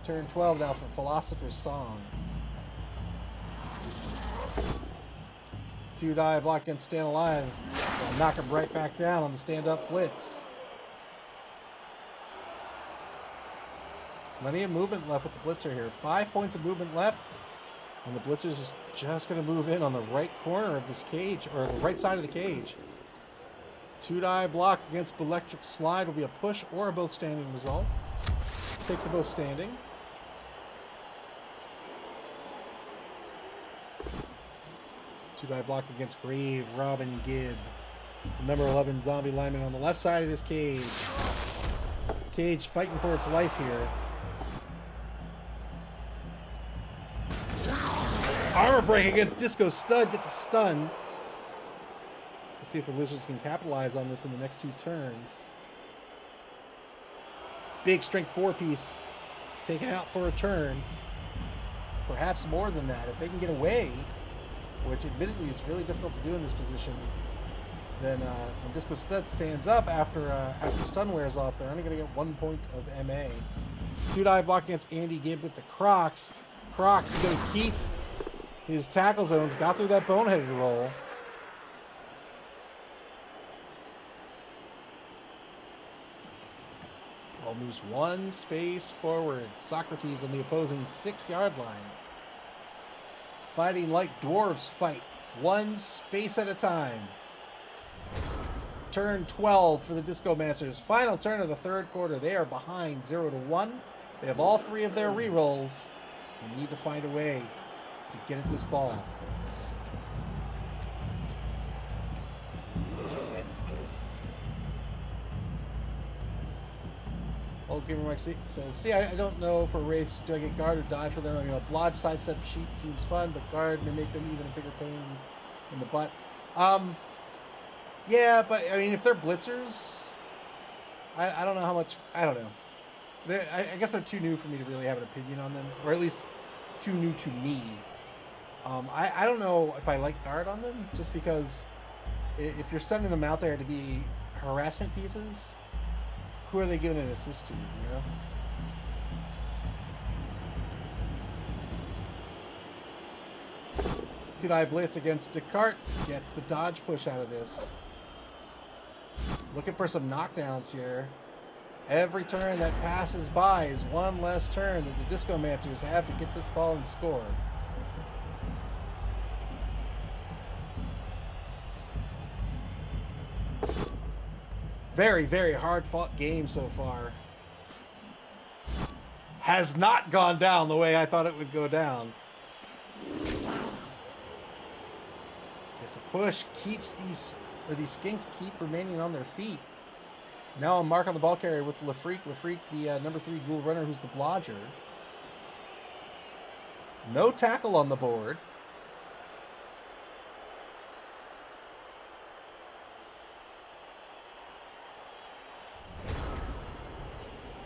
Turn 12 now for Philosopher's Song. 2-die block against Stand Alive. They'll knock him right back down on the stand-up blitz. Plenty of movement left with the blitzer here. 5 points of movement left. And the blitzers is just going to move in on the right corner of this cage, or the right side of the cage. 2-die block against Electric Slide will be a push or a both standing result. Takes the both standing. Two-die block against Grave Robin Gibb. The number 11 zombie lineman on the left side of this cage. Cage fighting for its life here. Armor break against Disco Stud. Gets a stun. Let's see if the Wizards can capitalize on this in the next 2 turns. Big strength 4-piece. Taken out for a turn. Perhaps more than that. If they can get away, which admittedly is really difficult to do in this position, then when Disco Stud stands up after the stun wears off, they're only going to get 1 point of MA. 2-die block against Andy Gibb with the Crocs. Crocs is going to keep his tackle zones. Got through that boneheaded roll. Ball moves 1 space forward. Socrates on the opposing 6-yard line. Fighting like dwarves fight. 1 space at a time. Turn 12 for the Discomancers. Final turn of the 3rd quarter. They are behind 0-1. They have all 3 of their rerolls. They need to find a way to get at this ball. Old Gamer Mike says, see, I don't know for Wraiths, do I get guard or dodge for them? I mean, a blodge sidestep sheet seems fun, but guard may make them even a bigger pain in the butt. Yeah, but I mean, if they're blitzers, I don't know how much, I don't know. I guess they're too new for me to really have an opinion on them, or at least too new to me. I don't know if I like guard on them, just because if you're sending them out there to be harassment pieces, who are they giving an assist to, you know? 2-die blitz against Descartes. Gets the dodge push out of this. Looking for some knockdowns here. Every turn that passes by is 1 less turn that the Discomancers have to get this ball and score. Very, very hard-fought game so far. Has not gone down the way I thought it would go down. Gets a push, keeps these skinks keep remaining on their feet. Now a mark on the ball carrier with Lafreak. Lafreak, the number 3 ghoul runner, who's the blodger. No tackle on the board.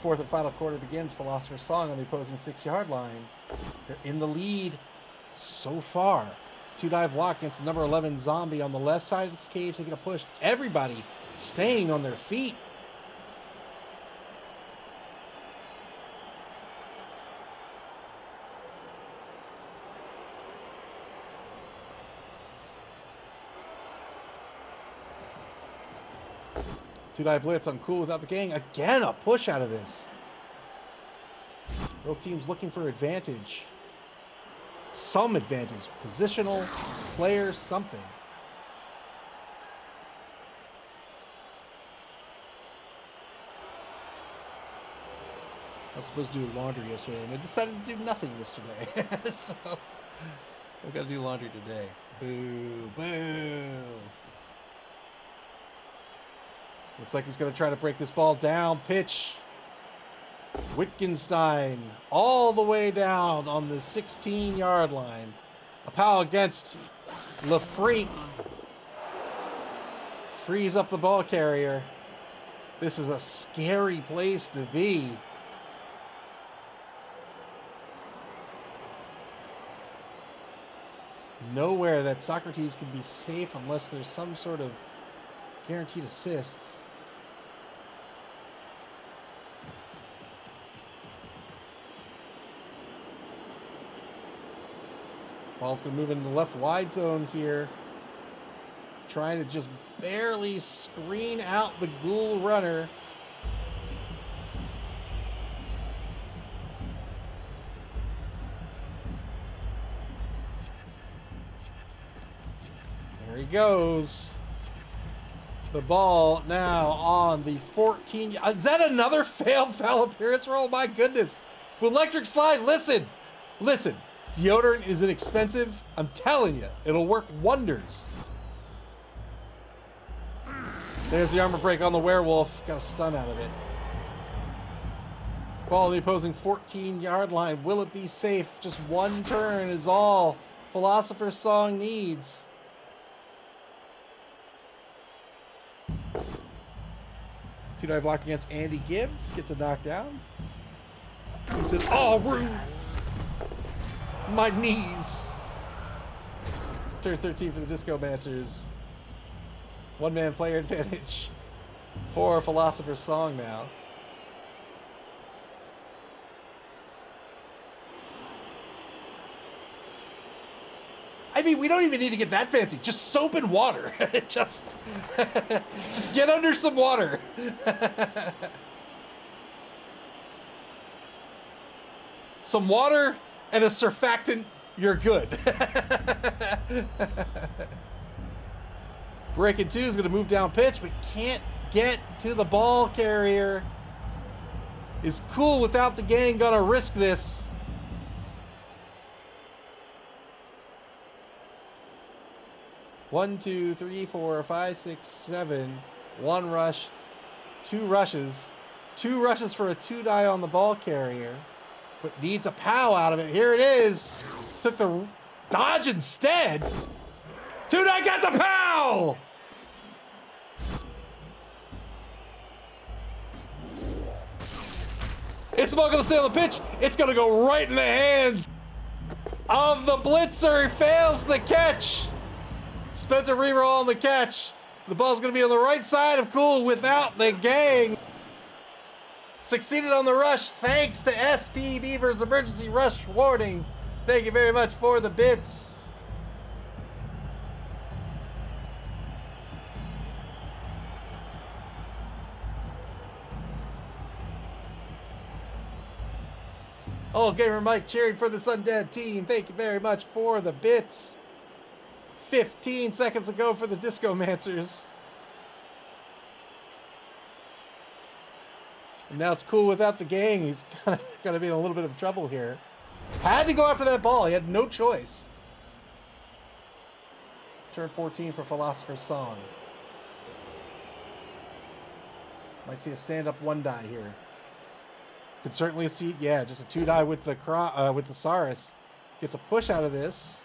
Fourth and final quarter begins. Philosopher's Song on the opposing 6-yard line. They're in the lead so far. 2-die block against the number 11 zombie on the left side of this cage. They're going to push everybody staying on their feet. Two-die blitz on Cool without the gang. Again, a push out of this. Both teams looking for advantage. Some advantage. Positional, player, something. I was supposed to do laundry yesterday, and I decided to do nothing yesterday. So, I've got to do laundry today. Boo, boo. Looks like he's going to try to break this ball down. Pitch. Wittgenstein all the way down on the 16-yard line. A PAL against Lafreak. Freeze up the ball carrier. This is a scary place to be. Nowhere that Socrates can be safe unless there's some sort of guaranteed assists. Ball's going to move into the left wide zone here. Trying to just barely screen out the Ghoul runner. There he goes. The ball now on the 14. Is that another failed foul appearance roll? My goodness. With electric slide, listen. Listen. Deodorant is inexpensive. I'm telling you, it'll work wonders. There's the armor break on the werewolf. Got a stun out of it. Ball on the opposing 14-yard line. Will it be safe? Just one turn is all Philosopher's Song needs. Two-die block against Andy Gibb. Gets a knockdown. He says, "Oh, rude. My knees." Turn 13 for the Discomancers. One-man player advantage for Philosopher's Song now. I mean, we don't even need to get that fancy. Just soap and water. just get under some water. Some water and a surfactant, you're good. Breaking 2 is going to move down pitch, but can't get to the ball carrier. Is Cool without the gang going to risk this? One, two, three, four, five, six, seven. One rush, two rushes. Two rushes for a two-die on the ball carrier, but needs a pow out of it. Here it is. Took the dodge instead. Two-die got the pow! Is the ball going to stay on the pitch? It's going to go right in the hands of the blitzer. He fails the catch. Spent a reroll on the catch. The ball's going to be on the right side of Cool without the gang. Succeeded on the rush thanks to SP Beaver's emergency rush warning. Thank you very much for the bits. Oh, Gamer Mike cheering for this undead team. Thank you very much for the bits. 15 seconds ago for the Discomancers. And now it's Cool without the gang. He's going to be in a little bit of trouble here. Had to go after that ball. He had no choice. Turn 14 for Philosopher's Song. Might see a stand-up one-die here. Could certainly see, yeah, just a two-die with the Saurus. Gets a push out of this.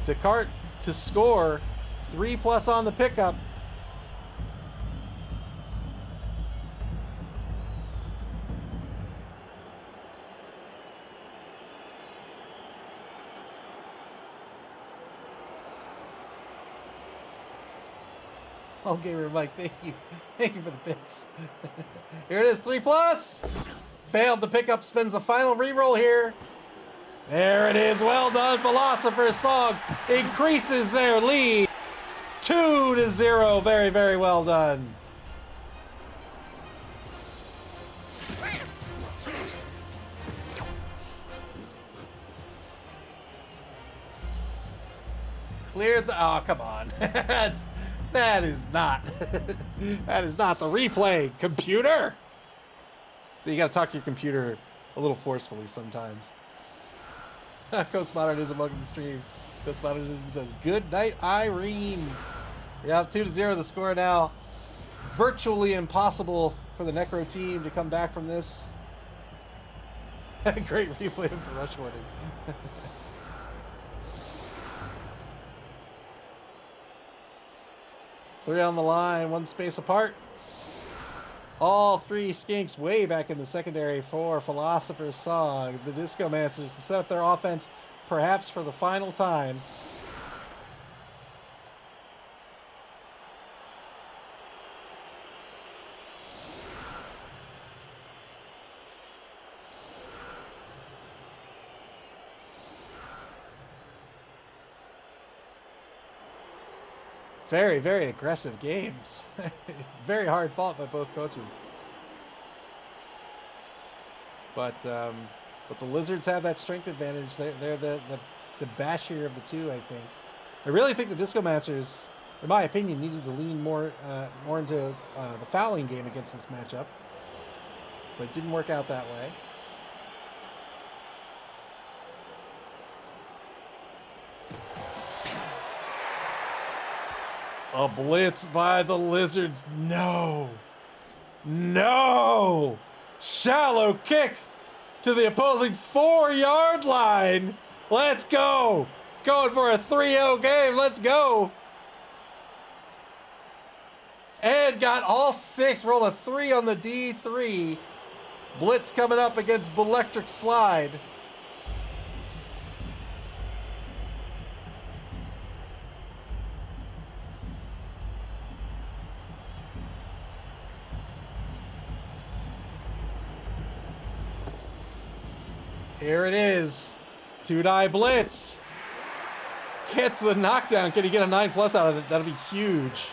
Descartes to score. 3+ on the pickup. Oh, Gamer Mike, thank you. Thank you for the bits. Here it is, 3+. Failed the pickup, spins the final reroll here. There it is, well done, Philosopher's Song increases their lead. 2-0, very, very well done. Cleared the, oh, come on. That is not the replay, computer. So you got to talk to your computer a little forcefully sometimes. Postmodernism, welcome to the stream. Postmodernism says, good night, Irene. Yeah, 2-0 the score now. Virtually impossible for the Necro team to come back from this. Great replay for rush warning. 3 on the line, 1 space apart. All 3 skinks way back in the secondary for Philosopher's Song. The Discomancers to set up their offense, perhaps for the final time. Very, very aggressive games. Very hard fought by both coaches. But the Lizards have that strength advantage. They're the bashier of the two, I think. I really think the Discomancers, in my opinion, needed to lean more into the fouling game against this matchup. But it didn't work out that way. A blitz by the Lizards. No. No. Shallow kick to the opposing 4-yard line. Let's go. Going for a 3-0 game. Let's go. And got all 6. Rolled a 3 on the D3. Blitz coming up against Electric Slide. Here it is. 2-die blitz. Gets the knockdown. Can he get a 9+ out of it? That'll be huge.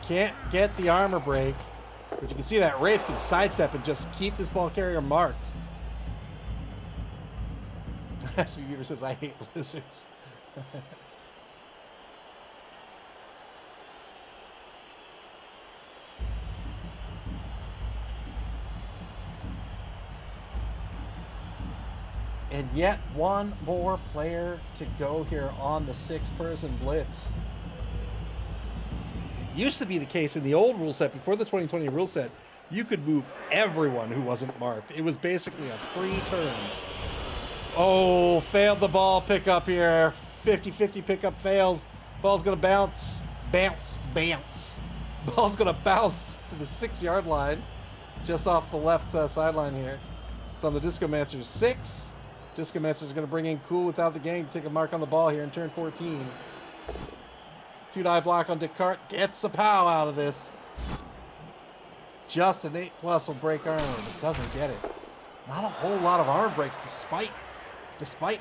Can't get the armor break. But you can see that Wraith can sidestep and just keep this ball carrier marked. SB Beaver says, I hate lizards. And yet one more player to go here on the 6-person blitz. It used to be the case in the old rule set, before the 2020 rule set, you could move everyone who wasn't marked. It was basically a free turn. Oh, failed the ball pickup here. 50-50 pickup fails. Ball's going to bounce. Bounce. Ball's going to bounce to the 6-yard line. Just off the left sideline here. It's on the Discomancers 6. Discomancers are going to bring in Cool without the gang to take a mark on the ball here in turn 14. 2-die block on Descartes. Gets the pow out of this. Just an 8+ will break armor, but doesn't get it. Not a whole lot of armor breaks despite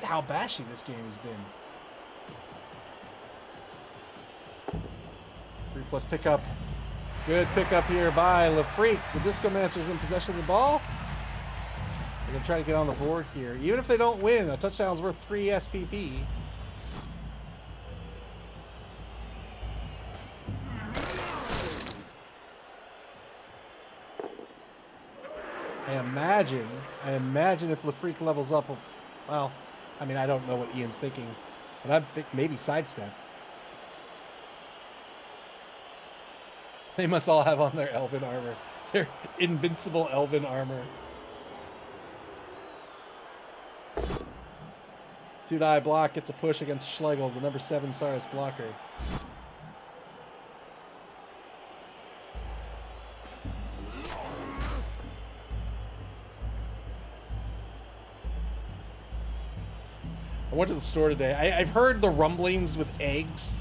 how bashy this game has been. 3+ pickup. Good pickup here by LaFreak. The Discomancers in possession of the ball. They're going to try to get on the board here. Even if they don't win, a touchdown's worth 3 SPP. I imagine if LaFreak levels up, well, I mean, I don't know what Ian's thinking, but I think maybe sidestep. They must all have on their Elven armor. Their invincible Elven armor. 2-die block gets a push against Schlegel, the number 7 Saurus blocker. I went to the store today. I've heard the rumblings with eggs,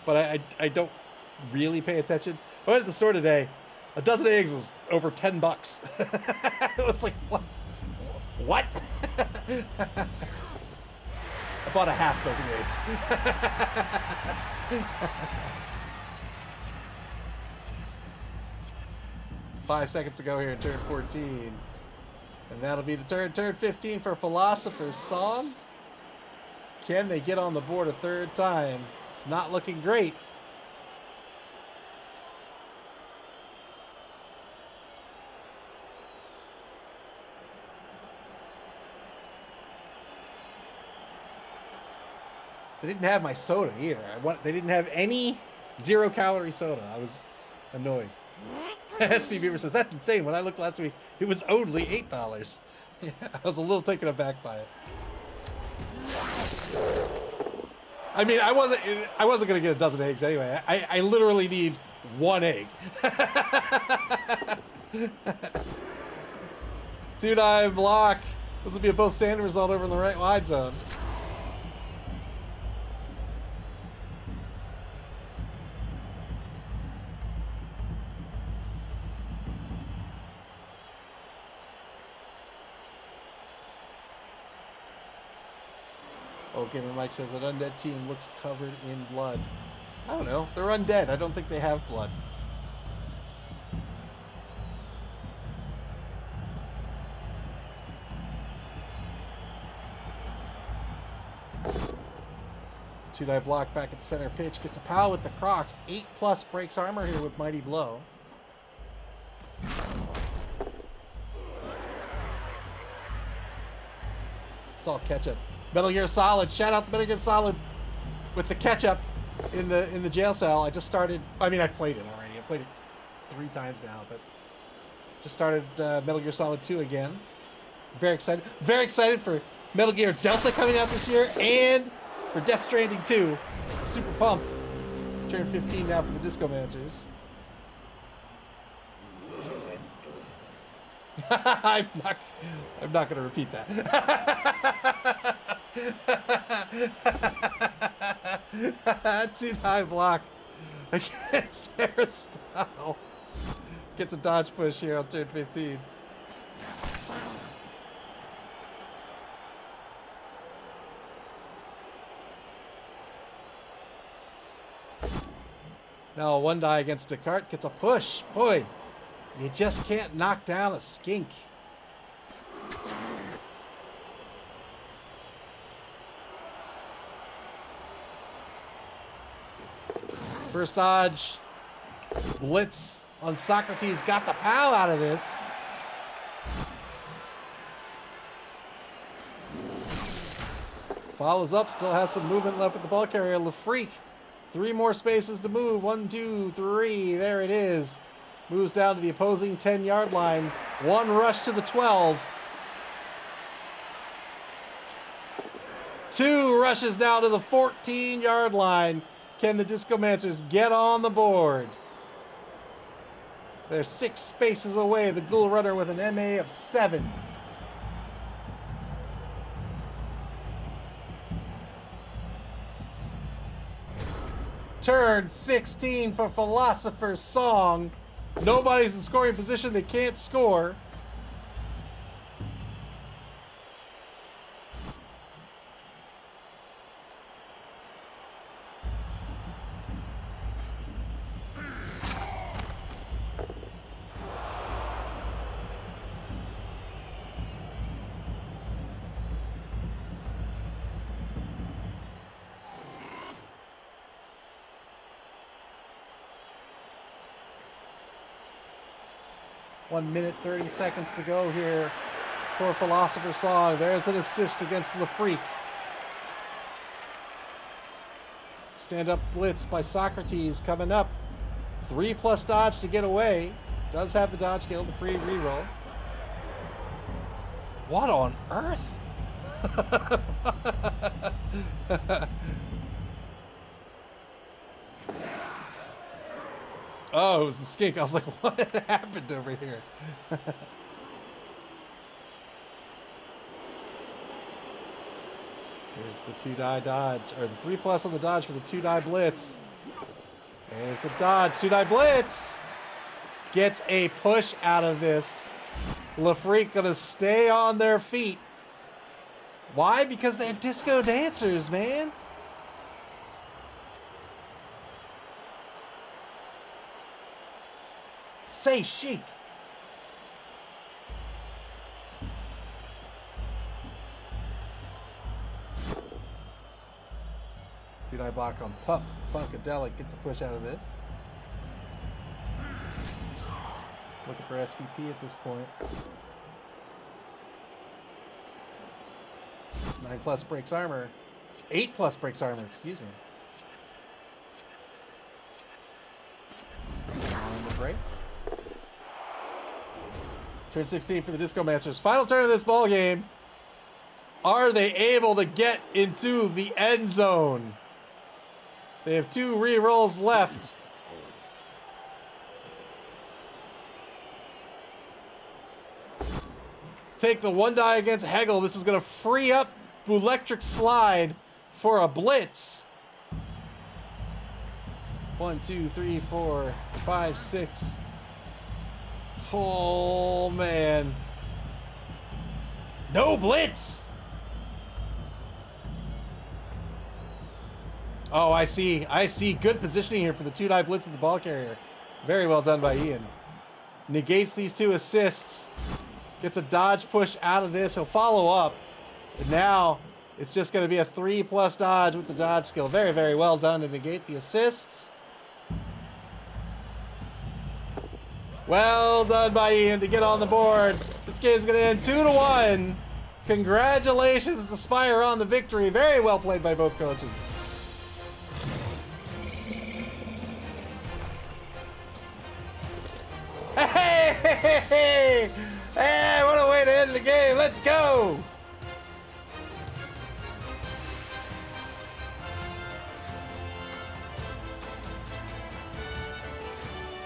but I don't really pay attention. I went to the store today. A dozen eggs was over $10. It was like, what? I bought a half dozen eggs. 5 seconds to go here in turn 14. And that'll be the turn 15 for Philosopher's Song. Can they get on the board a third time? It's not looking great. They didn't have my soda either. They didn't have any 0-calorie soda. I was annoyed. SB Beaver says, that's insane. When I looked last week, it was only $8. Yeah, I was a little taken aback by it. I mean, I wasn't gonna get a dozen eggs anyway. I literally need one egg. 2-9 block. This will be a both standard result over in the right wide zone. Oh, Gamer Mike says that undead team looks covered in blood. I don't know. They're undead. I don't think they have blood. Two-die block back at center pitch. Gets a pal with the Crocs. 8+ breaks armor here with Mighty Blow. It's all ketchup. Metal Gear Solid. Shout out to Metal Gear Solid with the ketchup in the jail cell. I just started. I mean, I played it already. I played it 3 times now, but just started Metal Gear Solid 2 again. Very excited. Very excited for Metal Gear Delta coming out this year and for Death Stranding 2. Super pumped. Turned 15 now for the Discomancers. I'm not going to repeat that. 2-9 block against Aristotle. Gets a dodge push here on turn 15. Now 1-die against Descartes gets a push. Boy, you just can't knock down a skink. First dodge. Blitz on Socrates. Got the POW out of this. Follows up. Still has some movement left with the ball carrier. LaFreak. 3 more spaces to move. 1, 2, 3. There it is. Moves down to the opposing 10-yard line. 1 rush to the 12. 2 rushes now to the 14-yard line. Can the Discomancers get on the board? They're 6 spaces away. The Ghoul Runner with an MA of 7. Turn 16 for Philosopher's Song. Nobody's in scoring position. They can't score. One minute, 30 seconds to go here for Philosopher's Song. There's an assist against LaFreak. Stand up blitz by Socrates coming up. 3+ dodge to get away. Does have the dodge skill, the free reroll. What on earth? Oh, it was the skink. I was like, what happened over here? Here's the 2-die dodge, or the 3+ on the dodge for the 2-die blitz. There's the dodge, 2-die blitz. Gets a push out of this. LaFreak gonna stay on their feet. Why? Because they're disco dancers, man. Say chic. Two-die block on Pup. Funkadelic gets a push out of this. Looking for SPP at this point. 9+ breaks armor. 8+ breaks armor, excuse me. On the break. Turn 16 for the Discomancers. Final turn of this ball game. Are they able to get into the end zone? They have 2 re-rolls left. Take the 1 die against Hegel. This is going to free up Electric Slide for a blitz. 1, 2, 3, 4, 5, 6. Oh, man. No blitz! Oh, I see. I see. Good positioning here for the 2-die blitz of the ball carrier. Very well done by Ian. Negates these 2 assists. Gets a dodge push out of this. He'll follow up. And now it's just going to be a 3+ dodge with the dodge skill. Very, very well done to negate the assists. Well done by Ian to get on the board. This game's going to end 2-1. Congratulations to Spire on the victory. Very well played by both coaches. Hey, hey, hey, hey. Hey, what a way to end the game. Let's go.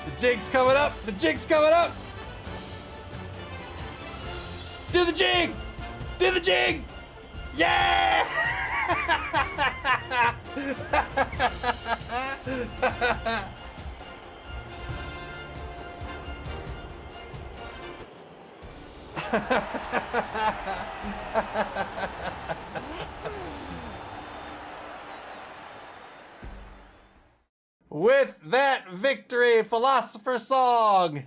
The jig's coming up. The jig's coming up. Do the jig. Do the jig. Yeah. With that victory, Philosopher Song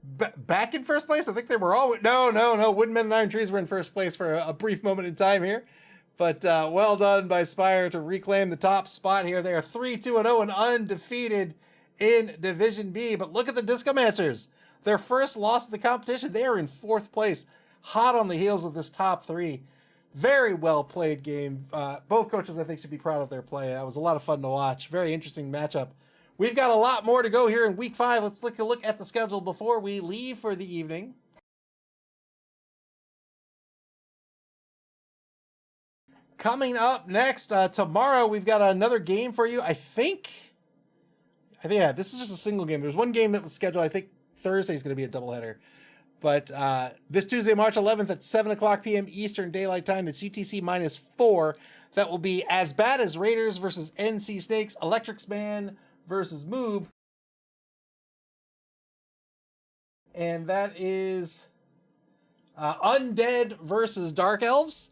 back in first place. I think they were all no. Woodmen and Iron Trees were in first place for a brief moment in time here, but well done by Spire to reclaim the top spot here. They are 3-2-0 and undefeated in Division B. But look at the Discomancers. Their first loss of the competition. They are in 4th place, hot on the heels of this top 3. Very well played game. Both coaches, I think, should be proud of their play. That was a lot of fun to watch. Very interesting matchup. We've got a lot more to go here in week 5. Let's take a look at the schedule before we leave for the evening. Coming up next, tomorrow we've got another game for you. I think, yeah, this is just a single game. There's one game that was scheduled. I think Thursday is going to be a doubleheader. But this Tuesday, March 11th at 7 o'clock p.m. Eastern Daylight Time, it's UTC -4. That will be As Bad As Raiders versus NC Snakes, Electrics Man versus Moob. And that is Undead versus Dark Elves.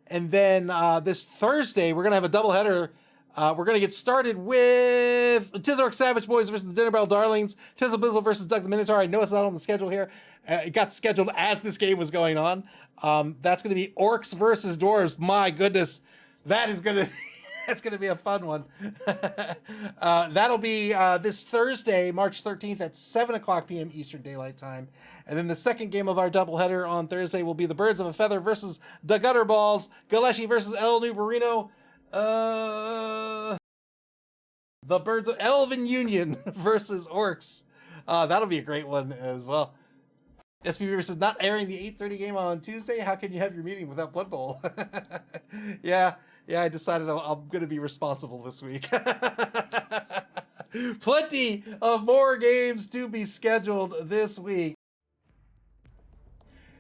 And then this Thursday, we're going to have a doubleheader. We're going to get started with Tizork Savage Boys versus the Dinner Bell Darlings. Tizzle Bizzle versus Doug the Minotaur. I know it's not on the schedule here. It got scheduled as this game was going on. That's going to be Orcs versus Dwarves. My goodness. That is going to... That's going to be a fun one. That'll be this Thursday, March 13th at 7 o'clock p.m. Eastern Daylight Time. And then the second game of our doubleheader on Thursday will be the Birds of a Feather versus the Gutterballs. Galeshi versus El Nubarino. The Birds of Elven Union versus Orcs. That'll be a great one as well. SPB versus not airing the 8:30 game on Tuesday. How can you have your meeting without Blood Bowl? Yeah, I decided I'm going to be responsible this week. Plenty of more games to be scheduled this week.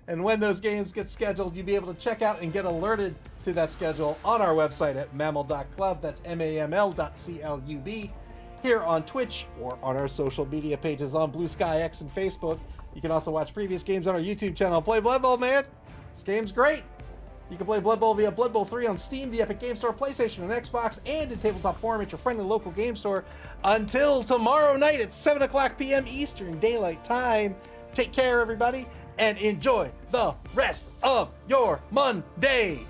And when those games get scheduled, you'll be able to check out and get alerted to that schedule on our website at maml.club. That's maml.club. Here on Twitch or on our social media pages on Blue Sky X and Facebook. You can also watch previous games on our YouTube channel. Play Blood Bowl, man. This game's great. You can play Blood Bowl via Blood Bowl 3 on Steam, the Epic Game Store, PlayStation, and Xbox, and in tabletop form at your friendly local game store until tomorrow night at 7 o'clock p.m. Eastern Daylight Time. Take care, everybody, and enjoy the rest of your Monday.